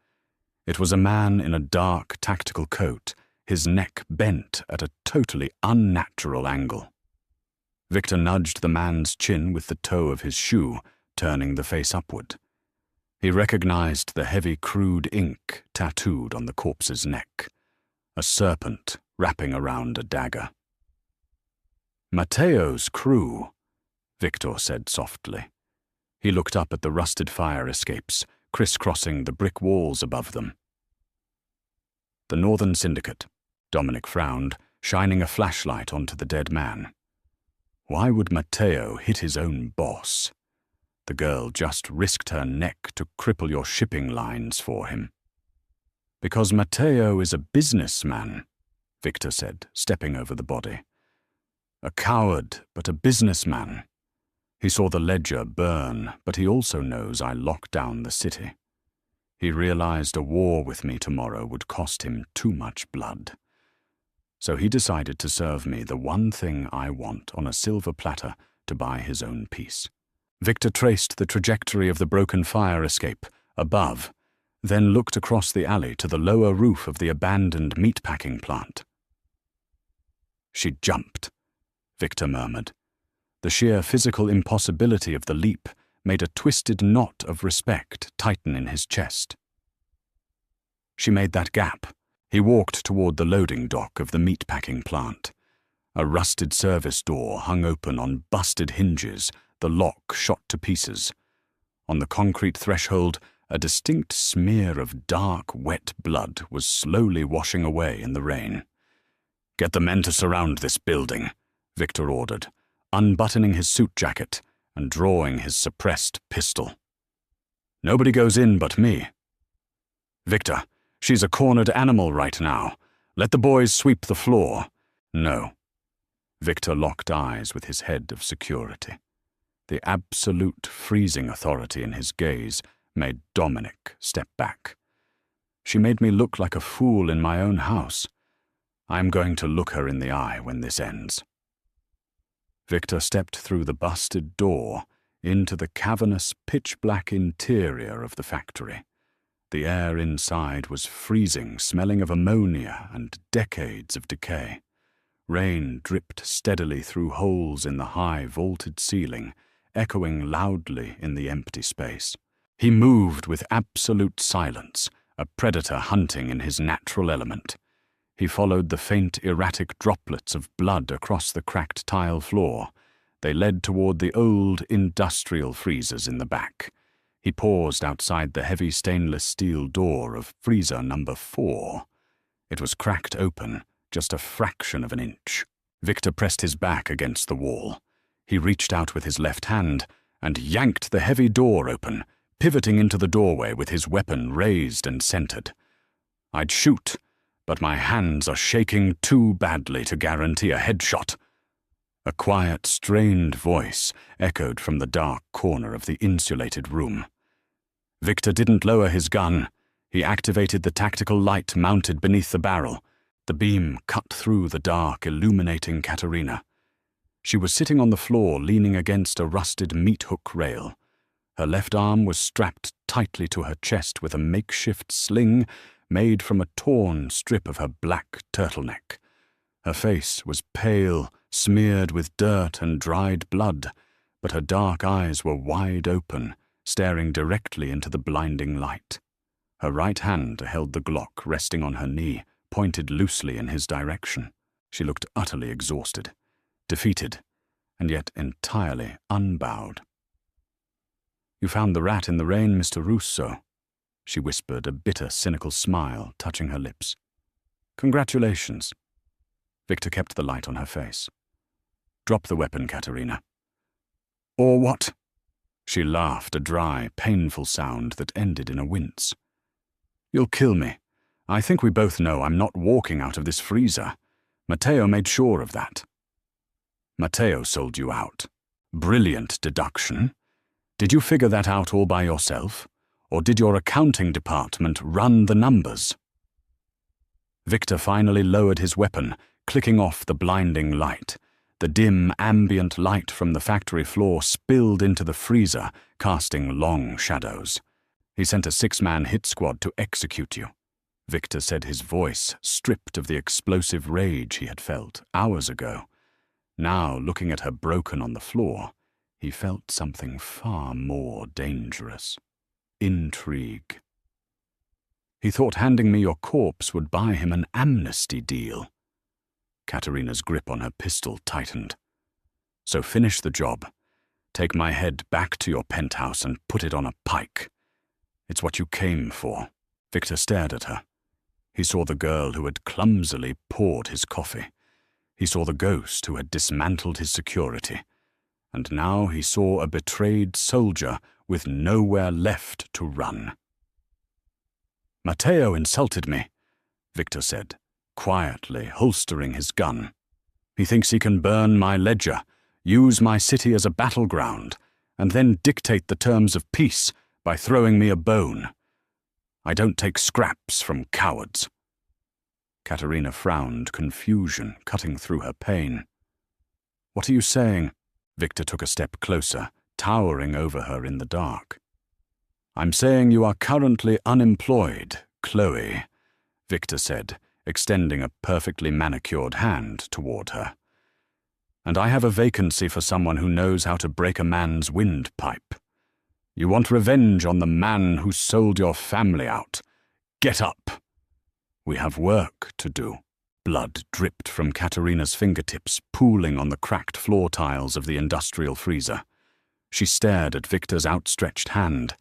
It was a man in a dark, tactical coat, his neck bent at a totally unnatural angle. Victor nudged the man's chin with the toe of his shoe, turning the face upward. He recognized the heavy, crude ink tattooed on the corpse's neck, a serpent wrapping around a dagger. Matteo's crew, Victor said softly. He looked up at the rusted fire escapes, crisscrossing the brick walls above them. The Northern Syndicate, Dominic frowned, shining a flashlight onto the dead man. Why would Matteo hit his own boss? The girl just risked her neck to cripple your shipping lines for him. Because Matteo is a businessman, Victor said, stepping over the body. A coward, but a businessman. He saw the ledger burn, but he also knows I locked down the city. He realized a war with me tomorrow would cost him too much blood. So he decided to serve me the one thing I want on a silver platter to buy his own peace. Victor traced the trajectory of the broken fire escape above, then looked across the alley to the lower roof of the abandoned meatpacking plant. "She jumped," Victor murmured. The sheer physical impossibility of the leap made a twisted knot of respect tighten in his chest. She made that gap. He walked toward the loading dock of the meatpacking plant. A rusted service door hung open on busted hinges, the lock shot to pieces. On the concrete threshold, a distinct smear of dark, wet blood was slowly washing away in the rain. "Get the men to surround this building," Victor ordered, unbuttoning his suit jacket and drawing his suppressed pistol. "Nobody goes in but me." "Victor, she's a cornered animal right now. Let the boys sweep the floor." "No." Victor locked eyes with his head of security. The absolute freezing authority in his gaze made Dominic step back. "She made me look like a fool in my own house. I'm going to look her in the eye when this ends." Victor stepped through the busted door into the cavernous, pitch-black interior of the factory. The air inside was freezing, smelling of ammonia and decades of decay. Rain dripped steadily through holes in the high, vaulted ceiling, echoing loudly in the empty space. He moved with absolute silence, a predator hunting in his natural element. He followed the faint, erratic droplets of blood across the cracked tile floor. They led toward the old industrial freezers in the back. He paused outside the heavy stainless steel door of freezer number 4. It was cracked open, just a fraction of an inch. Victor pressed his back against the wall. He reached out with his left hand and yanked the heavy door open, pivoting into the doorway with his weapon raised and centered. I'd shoot, but my hands are shaking too badly to guarantee a headshot. A quiet, strained voice echoed from the dark corner of the insulated room. Victor didn't lower his gun. He activated the tactical light mounted beneath the barrel. The beam cut through the dark, illuminating Katerina. She was sitting on the floor, leaning against a rusted meat hook rail. Her left arm was strapped tightly to her chest with a makeshift sling made from a torn strip of her black turtleneck. Her face was pale, smeared with dirt and dried blood, but her dark eyes were wide open, staring directly into the blinding light. Her right hand held the Glock resting on her knee, pointed loosely in his direction. She looked utterly exhausted, defeated, and yet entirely unbowed. "You found the rat in the rain, Mr. Russo," she whispered, a bitter, cynical smile touching her lips. "Congratulations." Victor kept the light on her face. "Drop the weapon, Katerina." "Or what?" She laughed, a dry, painful sound that ended in a wince. "You'll kill me. I think we both know I'm not walking out of this freezer. Matteo made sure of that." "Matteo sold you out. Brilliant deduction. Did you figure that out all by yourself? Or did your accounting department run the numbers?" Victor finally lowered his weapon, clicking off the blinding light. The dim, ambient light from the factory floor spilled into the freezer, casting long shadows. "He sent a 6-man hit squad to execute you," Victor said, his voice stripped of the explosive rage he had felt hours ago. Now, looking at her broken on the floor, he felt something far more dangerous. Intrigue. "He thought handing me your corpse would buy him an amnesty deal." Katerina's grip on her pistol tightened. "So finish the job. Take my head back to your penthouse and put it on a pike. It's what you came for." Victor stared at her. He saw the girl who had clumsily poured his coffee. He saw the ghost who had dismantled his security. And now he saw a betrayed soldier with nowhere left to run. "Matteo insulted me," Victor said, quietly holstering his gun. "He thinks he can burn my ledger, use my city as a battleground, and then dictate the terms of peace by throwing me a bone. I don't take scraps from cowards." Katerina frowned, confusion cutting through her pain. "What are you saying?" Victor took a step closer, towering over her in the dark. "I'm saying you are currently unemployed, Chloe," Victor said, extending a perfectly manicured hand toward her. "And I have a vacancy for someone who knows how to break a man's windpipe. You want revenge on the man who sold your family out. Get up. We have work to do." Blood dripped from Katerina's fingertips, pooling on the cracked floor tiles of the industrial freezer. She stared at Victor's outstretched hand.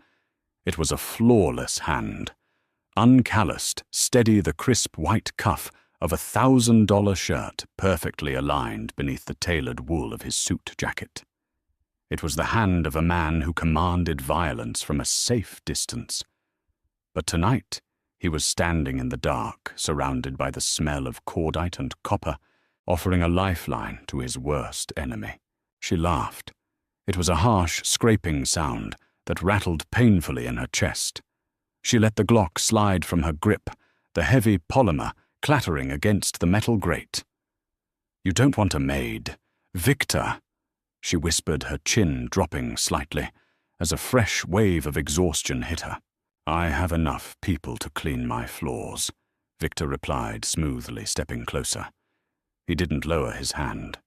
It was a flawless hand. Uncalloused, steady the crisp white cuff of a $1,000 shirt perfectly aligned beneath the tailored wool of his suit jacket. It was the hand of a man who commanded violence from a safe distance. But tonight, he was standing in the dark, surrounded by the smell of cordite and copper, offering a lifeline to his worst enemy. She laughed. It was a harsh, scraping sound that rattled painfully in her chest. She let the Glock slide from her grip, the heavy polymer clattering against the metal grate. "You don't want a maid. Victor," she whispered, her chin dropping slightly, as a fresh wave of exhaustion hit her. "I have enough people to clean my floors," Victor replied smoothly, stepping closer. He didn't lower his hand.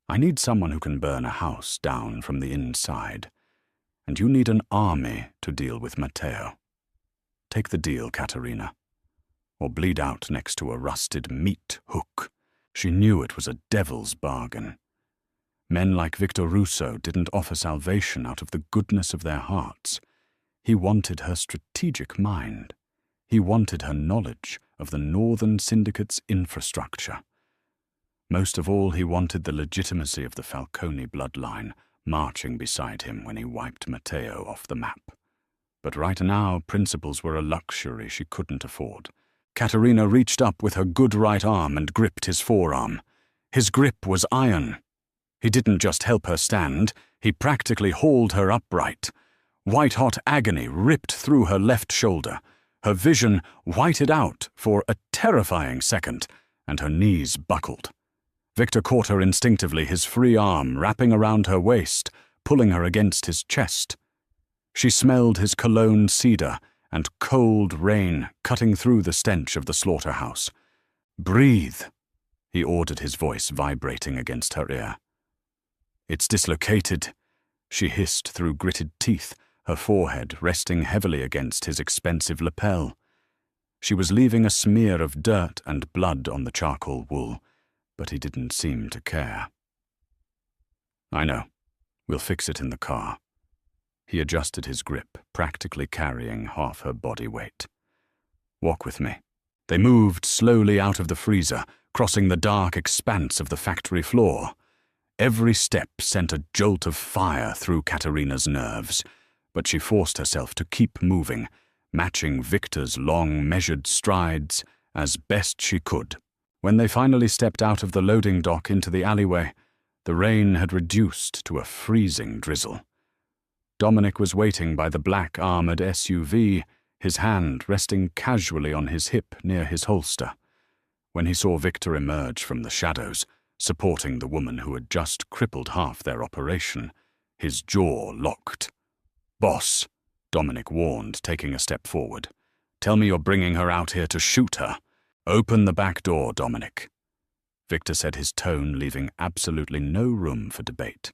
"I need someone who can burn a house down from the inside, and you need an army to deal with Matteo. Take the deal, Katerina, or bleed out next to a rusted meat hook." She knew it was a devil's bargain. Men like Victor Russo didn't offer salvation out of the goodness of their hearts. He wanted her strategic mind. He wanted her knowledge of the Northern Syndicate's infrastructure. Most of all, he wanted the legitimacy of the Falcone bloodline marching beside him when he wiped Matteo off the map. But right now, principles were a luxury she couldn't afford. Katerina reached up with her good right arm and gripped his forearm. His grip was iron. He didn't just help her stand, he practically hauled her upright. White-hot agony ripped through her left shoulder. Her vision whited out for a terrifying second, and her knees buckled. Victor caught her instinctively, his free arm wrapping around her waist, pulling her against his chest. She smelled his cologne cedar and cold rain cutting through the stench of the slaughterhouse. "Breathe," he ordered, his voice vibrating against her ear. "It's dislocated," she hissed through gritted teeth, her forehead resting heavily against his expensive lapel. She was leaving a smear of dirt and blood on the charcoal wool, but he didn't seem to care. "I know. We'll fix it in the car." He adjusted his grip, practically carrying half her body weight. "Walk with me." They moved slowly out of the freezer, crossing the dark expanse of the factory floor. Every step sent a jolt of fire through Katerina's nerves, but she forced herself to keep moving, matching Victor's long, measured strides as best she could. When they finally stepped out of the loading dock into the alleyway, the rain had reduced to a freezing drizzle. Dominic was waiting by the black armored SUV, his hand resting casually on his hip near his holster. When he saw Victor emerge from the shadows, supporting the woman who had just crippled half their operation, his jaw locked. "Boss," Dominic warned, taking a step forward. "Tell me you're bringing her out here to shoot her. Open the back door, Dominic." Victor said, his tone leaving absolutely no room for debate.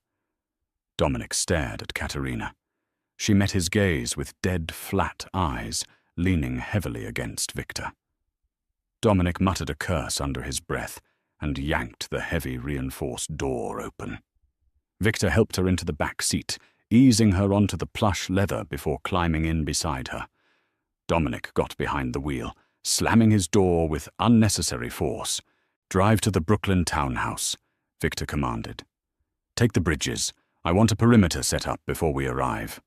Dominic stared at Katerina. She met his gaze with dead, flat eyes, leaning heavily against Victor. Dominic muttered a curse under his breath and yanked the heavy, reinforced door open. Victor helped her into the back seat, easing her onto the plush leather before climbing in beside her. Dominic got behind the wheel, slamming his door with unnecessary force. "Drive to the Brooklyn townhouse," Victor commanded. "Take the bridges. I want a perimeter set up before we arrive."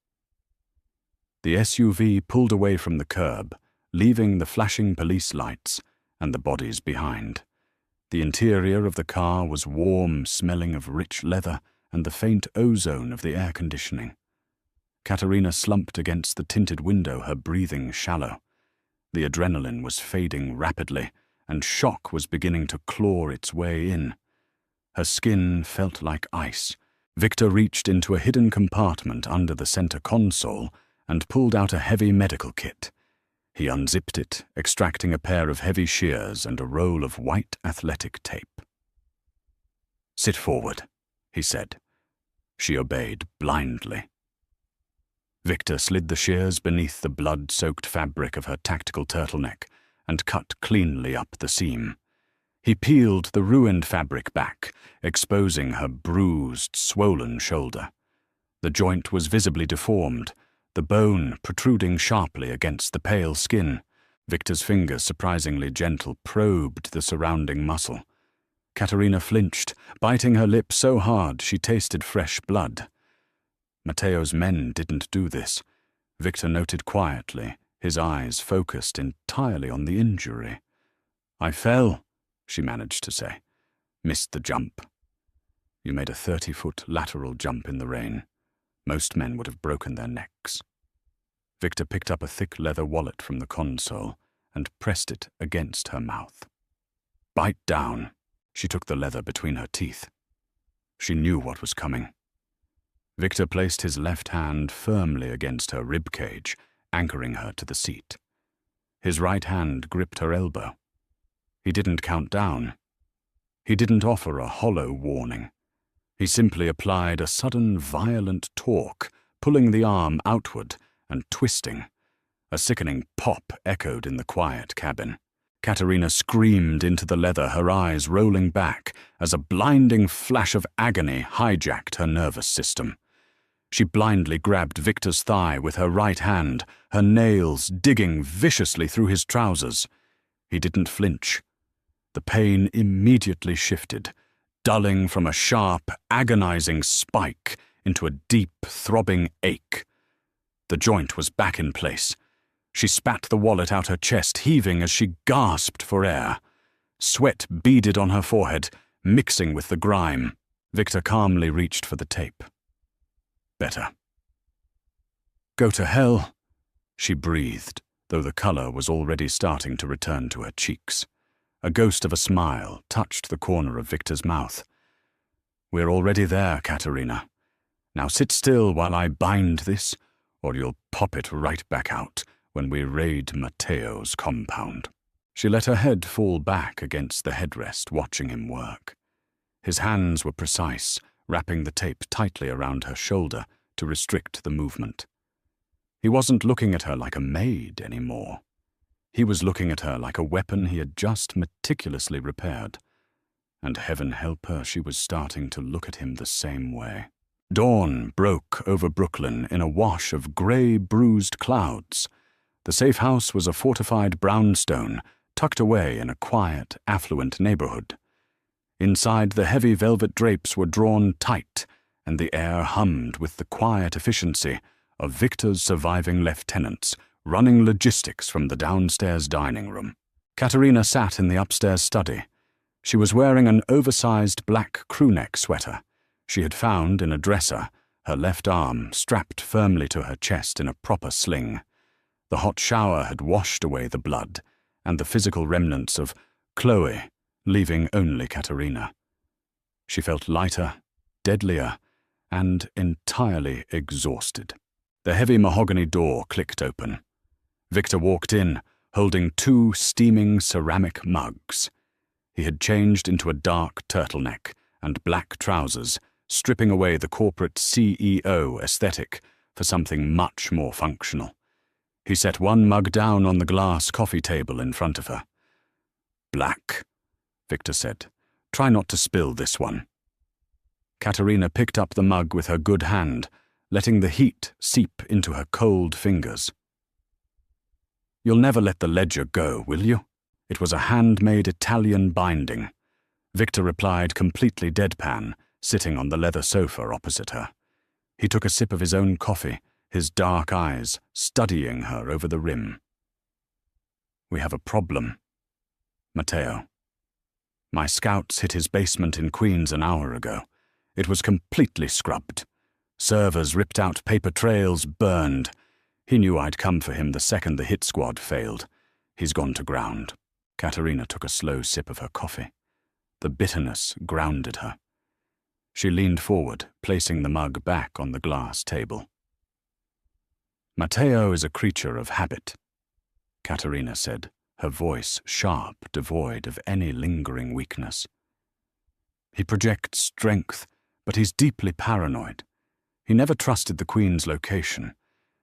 The SUV pulled away from the curb, leaving the flashing police lights and the bodies behind. The interior of the car was warm, smelling of rich leather and the faint ozone of the air conditioning. Katerina slumped against the tinted window, her breathing shallow. The adrenaline was fading rapidly and shock was beginning to claw its way in. Her skin felt like ice. Victor reached into a hidden compartment under the center console and pulled out a heavy medical kit. He unzipped it, extracting a pair of heavy shears and a roll of white athletic tape. "Sit forward," he said. She obeyed blindly. Victor slid the shears beneath the blood-soaked fabric of her tactical turtleneck and cut cleanly up the seam. He peeled the ruined fabric back, exposing her bruised, swollen shoulder. The joint was visibly deformed, the bone protruding sharply against the pale skin. Victor's fingers, surprisingly gentle, probed the surrounding muscle. Katerina flinched, biting her lip so hard she tasted fresh blood. Matteo's men didn't do this, Victor noted quietly, his eyes focused entirely on the injury. "I fell," she managed to say. "Missed the jump." "You made a 30-foot lateral jump in the rain. Most men would have broken their necks." Victor picked up a thick leather wallet from the console and pressed it against her mouth. "Bite down." She took the leather between her teeth. She knew what was coming. Victor placed his left hand firmly against her rib cage, anchoring her to the seat. His right hand gripped her elbow. He didn't count down. He didn't offer a hollow warning. He simply applied a sudden violent torque, pulling the arm outward and twisting. A sickening pop echoed in the quiet cabin. Katerina screamed into the leather, her eyes rolling back as a blinding flash of agony hijacked her nervous system. She blindly grabbed Victor's thigh with her right hand, her nails digging viciously through his trousers. He didn't flinch. The pain immediately shifted, dulling from a sharp, agonizing spike into a deep, throbbing ache. The joint was back in place. She spat the wallet out her chest, heaving as she gasped for air. Sweat beaded on her forehead, mixing with the grime. Victor calmly reached for the tape. "Better." "Go to hell," she breathed, though the color was already starting to return to her cheeks. A ghost of a smile touched the corner of Victor's mouth. "We're already there, Katerina. Now sit still while I bind this, or you'll pop it right back out when we raid Matteo's compound." She let her head fall back against the headrest, watching him work. His hands were precise, wrapping the tape tightly around her shoulder to restrict the movement. He wasn't looking at her like a maid anymore. He was looking at her like a weapon he had just meticulously repaired. And heaven help her, she was starting to look at him the same way. Dawn broke over Brooklyn in a wash of grey, bruised clouds. The safe house was a fortified brownstone, tucked away in a quiet, affluent neighborhood. Inside, the heavy velvet drapes were drawn tight, and the air hummed with the quiet efficiency of Victor's surviving lieutenants, running logistics from the downstairs dining room. Katerina sat in the upstairs study. She was wearing an oversized black crewneck sweater she had found in a dresser, her left arm strapped firmly to her chest in a proper sling. The hot shower had washed away the blood and the physical remnants of Chloe, leaving only Katerina. She felt lighter, deadlier, and entirely exhausted. The heavy mahogany door clicked open. Victor walked in, holding 2 steaming ceramic mugs. He had changed into a dark turtleneck and black trousers, stripping away the corporate CEO aesthetic for something much more functional. He set one mug down on the glass coffee table in front of her. "Black," Victor said. "Try not to spill this one." Katerina picked up the mug with her good hand, letting the heat seep into her cold fingers. "You'll never let the ledger go, will you?" It was a handmade Italian binding. Victor replied completely deadpan, sitting on the leather sofa opposite her. He took a sip of his own coffee, his dark eyes studying her over the rim. "We have a problem. Matteo. My scouts hit his basement in Queens an hour ago. It was completely scrubbed. Servers ripped out, paper trails burned. He knew I'd come for him the second the hit squad failed. He's gone to ground." Katerina took a slow sip of her coffee. The bitterness grounded her. She leaned forward, placing the mug back on the glass table. Matteo is a creature of habit, Katerina said, her voice sharp, devoid of any lingering weakness. He projects strength, but he's deeply paranoid. He never trusted the Queen's location.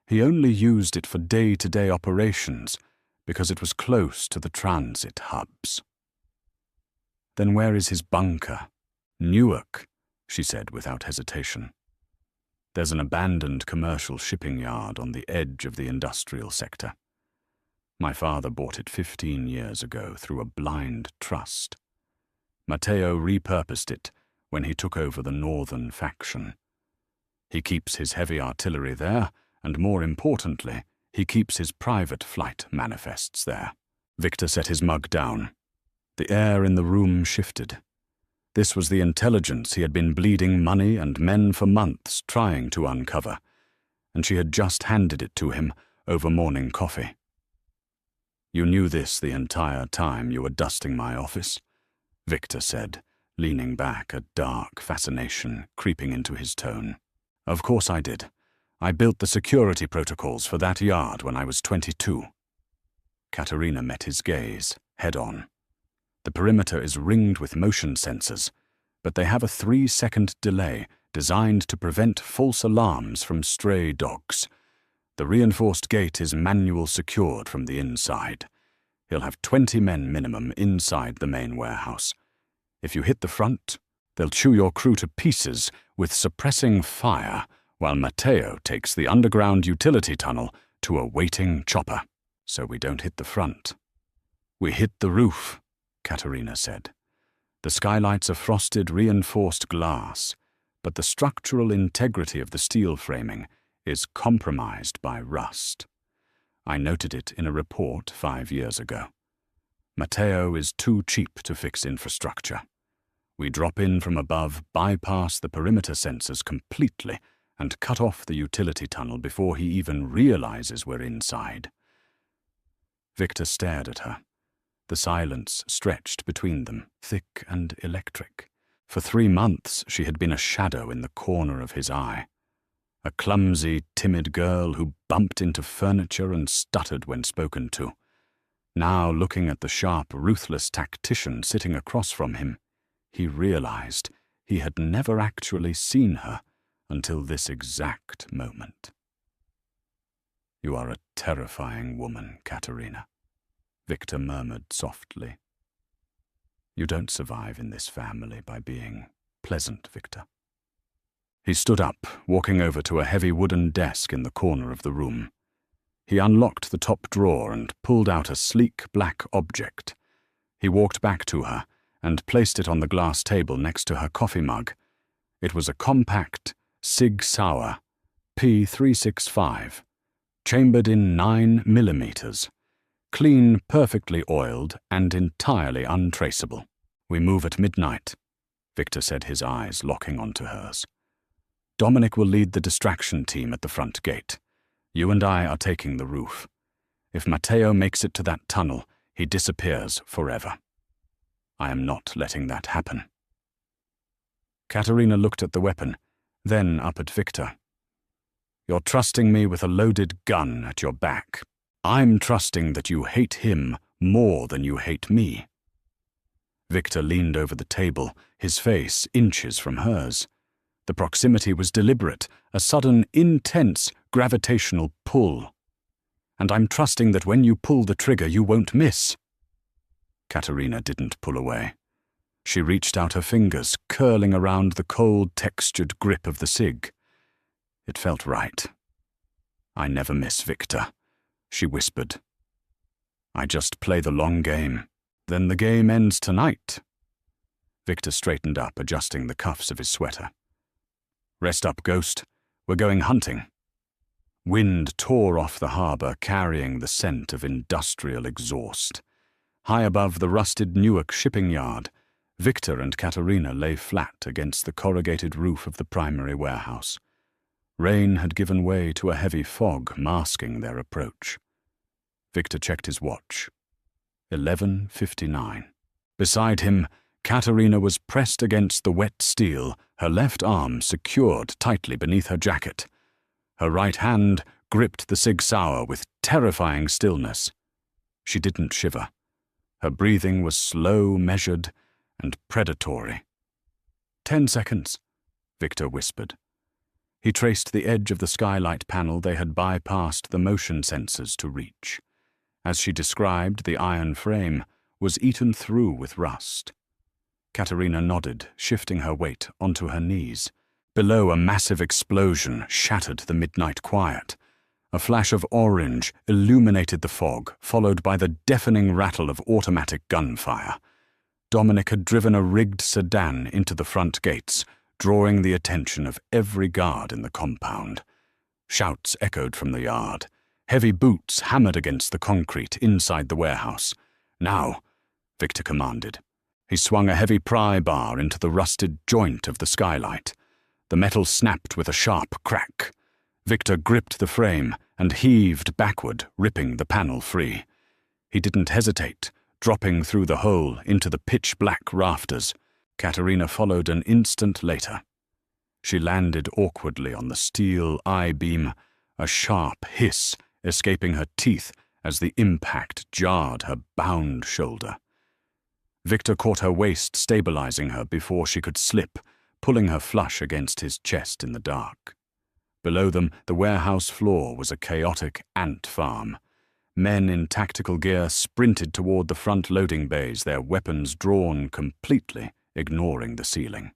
He only used it for day-to-day operations because it was close to the transit hubs. Then where is his bunker? Newark, she said without hesitation. There's an abandoned commercial shipping yard on the edge of the industrial sector. My father bought it 15 years ago through a blind trust. Matteo repurposed it when he took over the northern faction. He keeps his heavy artillery there, and more importantly, he keeps his private flight manifests there. Victor set his mug down. The air in the room shifted. This was the intelligence he had been bleeding money and men for months trying to uncover, and she had just handed it to him over morning coffee. You knew this the entire time you were dusting my office, Victor said, leaning back, a dark fascination creeping into his tone. Of course I did. I built the security protocols for that yard when I was 22. Katerina met his gaze, head on. The perimeter is ringed with motion sensors, but they have a 3-second delay designed to prevent false alarms from stray dogs. The reinforced gate is manual secured from the inside. He'll have 20 men minimum inside the main warehouse. If you hit the front, they'll chew your crew to pieces with suppressing fire, while Matteo takes the underground utility tunnel to a waiting chopper. So we don't hit the front. We hit the roof, Katerina said. The skylights are frosted, reinforced glass, but the structural integrity of the steel framing is compromised by rust. I noted it in a report 5 years ago. Matteo is too cheap to fix infrastructure. We drop in from above, bypass the perimeter sensors completely, and cut off the utility tunnel before he even realizes we're inside. Victor stared at her. The silence stretched between them, thick and electric. For 3 months she had been a shadow in the corner of his eye. A clumsy, timid girl who bumped into furniture and stuttered when spoken to. Now, looking at the sharp, ruthless tactician sitting across from him, he realized he had never actually seen her until this exact moment. You are a terrifying woman, Katerina, Victor murmured softly. You don't survive in this family by being pleasant, Victor. He stood up, walking over to a heavy wooden desk in the corner of the room. He unlocked the top drawer and pulled out a sleek black object. He walked back to her and placed it on the glass table next to her coffee mug. It was a compact Sig Sauer P365, chambered in 9 millimeters, clean, perfectly oiled, and entirely untraceable. We move at midnight, Victor said, his eyes locking onto hers. Dominic will lead the distraction team at the front gate. You and I are taking the roof. If Matteo makes it to that tunnel, he disappears forever. I am not letting that happen. Katerina looked at the weapon, then up at Victor. You're trusting me with a loaded gun at your back. I'm trusting that you hate him more than you hate me. Victor leaned over the table, his face inches from hers. The proximity was deliberate, a sudden, intense gravitational pull. And I'm trusting that when you pull the trigger, you won't miss. Katerina didn't pull away. She reached out her fingers, curling around the cold, textured grip of the Sig. It felt right. I never miss, Victor, she whispered. I just play the long game. Then the game ends tonight. Victor straightened up, adjusting the cuffs of his sweater. Rest up, Ghost. We're going hunting. Wind tore off the harbor, carrying the scent of industrial exhaust. High above the rusted Newark shipping yard, Victor and Katerina lay flat against the corrugated roof of the primary warehouse. Rain had given way to a heavy fog, masking their approach. Victor checked his watch. 11:59. Beside him, Katerina was pressed against the wet steel, her left arm secured tightly beneath her jacket. Her right hand gripped the Sig Sauer with terrifying stillness. She didn't shiver. Her breathing was slow, measured, and predatory. 10 seconds, Victor whispered. He traced the edge of the skylight panel they had bypassed the motion sensors to reach. As she described, the iron frame was eaten through with rust. Katerina nodded, shifting her weight onto her knees. Below, a massive explosion shattered the midnight quiet. A flash of orange illuminated the fog, followed by the deafening rattle of automatic gunfire. Dominic had driven a rigged sedan into the front gates, drawing the attention of every guard in the compound. Shouts echoed from the yard. Heavy boots hammered against the concrete inside the warehouse. "Now," Victor commanded. He swung a heavy pry bar into the rusted joint of the skylight. The metal snapped with a sharp crack. Victor gripped the frame and heaved backward, ripping the panel free. He didn't hesitate, dropping through the hole into the pitch-black rafters. Katerina followed an instant later. She landed awkwardly on the steel I-beam, a sharp hiss escaping her teeth as the impact jarred her bound shoulder. Victor caught her waist, stabilizing her before she could slip, pulling her flush against his chest in the dark. Below them, the warehouse floor was a chaotic ant farm. Men in tactical gear sprinted toward the front loading bays, their weapons drawn completely, ignoring the ceiling.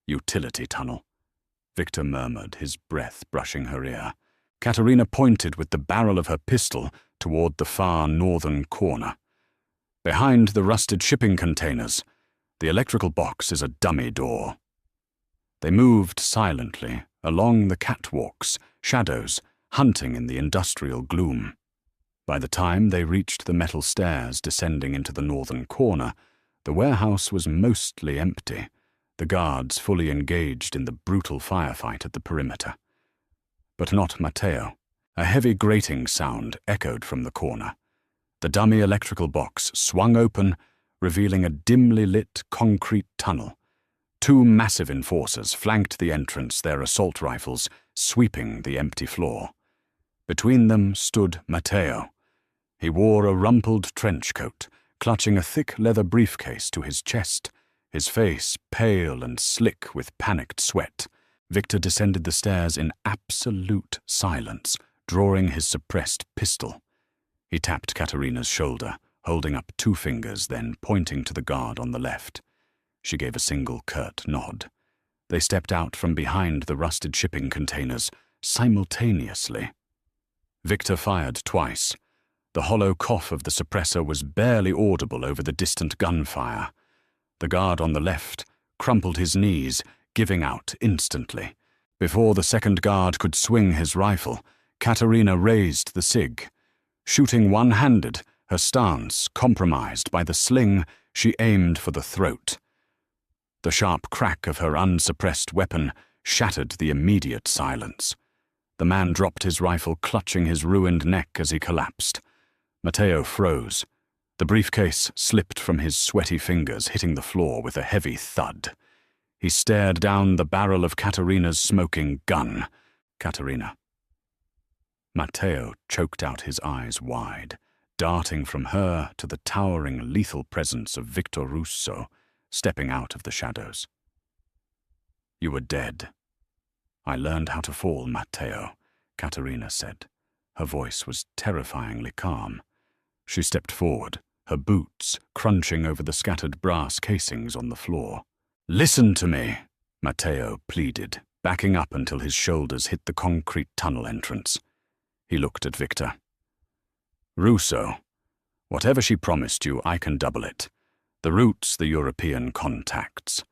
"Utility tunnel," Victor murmured, his breath brushing her ear. Katerina pointed with the barrel of her pistol toward the far northern corner. "Behind the rusted shipping containers, the electrical box is a dummy door." They moved silently along the catwalks, shadows hunting in the industrial gloom. By the time they reached the metal stairs descending into the northern corner, the warehouse was mostly empty, the guards fully engaged in the brutal firefight at the perimeter. But not Matteo. A heavy grating sound echoed from the corner. The dummy electrical box swung open, revealing a dimly lit concrete tunnel. Two massive enforcers flanked the entrance, their assault rifles sweeping the empty floor. Between them stood Matteo. He wore a rumpled trench coat, clutching a thick leather briefcase to his chest, his face pale and slick with panicked sweat. Victor descended the stairs in absolute silence, drawing his suppressed pistol. He tapped Katerina's shoulder, holding up 2 fingers, then pointing to the guard on the left. She gave a single curt nod. They stepped out from behind the rusted shipping containers, simultaneously. Victor fired twice. The hollow cough of the suppressor was barely audible over the distant gunfire. The guard on the left crumpled his knees, giving out instantly. Before the second guard could swing his rifle, Katerina raised the SIG. Shooting one-handed, her stance compromised by the sling, she aimed for the throat. The sharp crack of her unsuppressed weapon shattered the immediate silence. The man dropped his rifle, clutching his ruined neck as he collapsed. Matteo froze. The briefcase slipped from his sweaty fingers, hitting the floor with a heavy thud. He stared down the barrel of Katerina's smoking gun. "Katerina." Matteo choked out his eyes wide, darting from her to the towering, lethal presence of Victor Russo, stepping out of the shadows. "You were dead." "I learned how to fall, Matteo," Katerina said. Her voice was terrifyingly calm. She stepped forward, her boots crunching over the scattered brass casings on the floor. "Listen to me," Matteo pleaded, backing up until his shoulders hit the concrete tunnel entrance. He looked at Victor. "Russo, whatever she promised you, I can double it. The routes, the European contacts.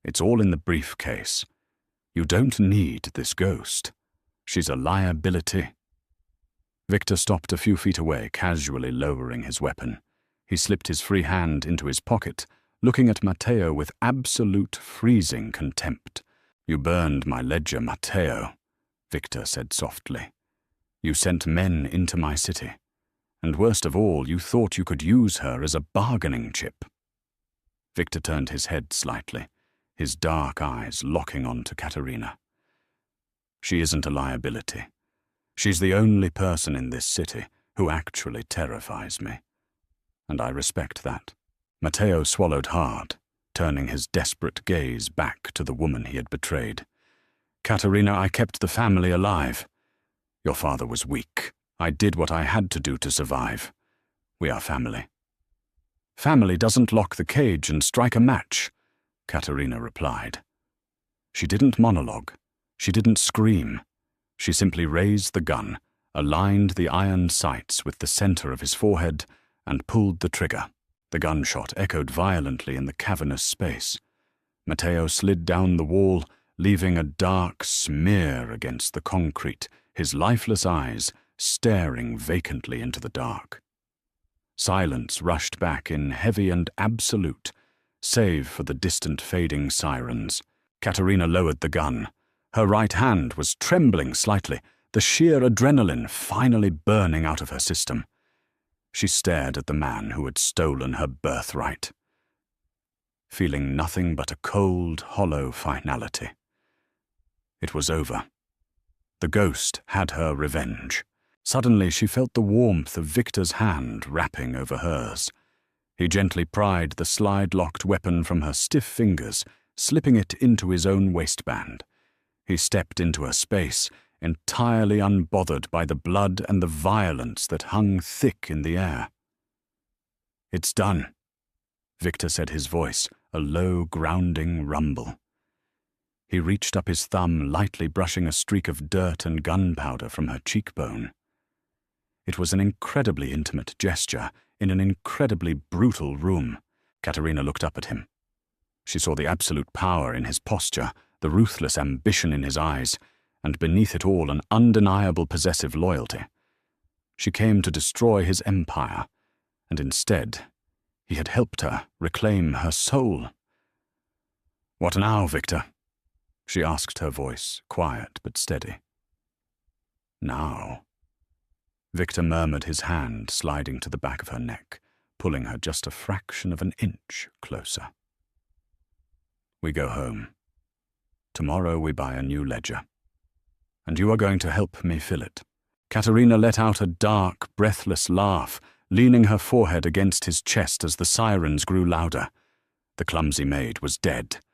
It's all in the briefcase. You don't need this ghost. She's a liability." Victor stopped a few feet away, casually lowering his weapon. He slipped his free hand into his pocket, looking at Matteo with absolute freezing contempt. "You burned my ledger, Matteo," Victor said softly. "You sent men into my city, And worst of all, you thought you could use her as a bargaining chip. Victor turned his head slightly, his dark eyes locking onto Katerina. She isn't a liability. She's the only person in this city who actually terrifies me. And I respect that. Matteo swallowed hard, turning his desperate gaze back to the woman he had betrayed. Katerina, I kept the family alive. Your father was weak. I did what I had to do to survive. We are family. Family doesn't lock the cage and strike a match, Katerina replied. She didn't monologue. She didn't scream. She simply raised the gun, aligned the iron sights with the center of his forehead, and pulled the trigger. The gunshot echoed violently in the cavernous space. Matteo slid down the wall, leaving a dark smear against the concrete, his lifeless eyes staring vacantly into the dark. Silence rushed back in heavy and absolute, save for the distant fading sirens. Katerina lowered the gun. Her right hand was trembling slightly, the sheer adrenaline finally burning out of her system. She stared at the man who had stolen her birthright, feeling nothing but a cold, hollow finality. It was over. The ghost had her revenge. Suddenly she felt the warmth of Victor's hand wrapping over hers. He gently pried the slide-locked weapon from her stiff fingers, slipping it into his own waistband. He stepped into her space, entirely unbothered by the blood and the violence that hung thick in the air. "It's done," Victor said, his voice a low, grounding rumble. He reached up his thumb, lightly brushing a streak of dirt and gunpowder from her cheekbone. It was an incredibly intimate gesture in an incredibly brutal room. Katerina looked up at him. She saw the absolute power in his posture, the ruthless ambition in his eyes, and beneath it all an undeniable possessive loyalty. She came to destroy his empire, and instead, he had helped her reclaim her soul. "What now, Victor?" she asked, her voice quiet but steady. "Now," Victor murmured, his hand sliding to the back of her neck, pulling her just a fraction of an inch closer. "We go home. Tomorrow we buy a new ledger. And you are going to help me fill it." Katerina let out a dark, breathless laugh, leaning her forehead against his chest as the sirens grew louder. The Clumsy Maid was dead.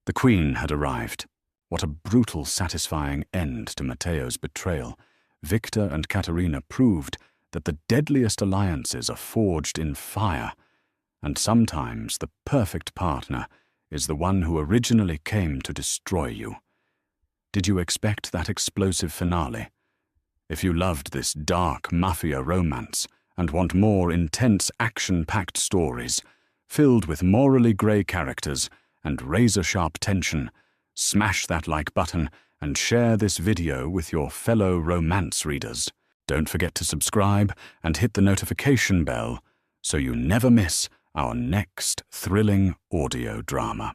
The Queen had arrived. What a brutal, satisfying end to Matteo's betrayal. Victor and Katerina proved that the deadliest alliances are forged in fire, and sometimes the perfect partner is the one who originally came to destroy you. Did you expect that explosive finale? If you loved this dark mafia romance and want more intense action-packed stories, filled with morally grey characters and razor-sharp tension, smash that like button and share this video with your fellow romance readers. Don't forget to subscribe and hit the notification bell so you never miss our next thrilling audio drama.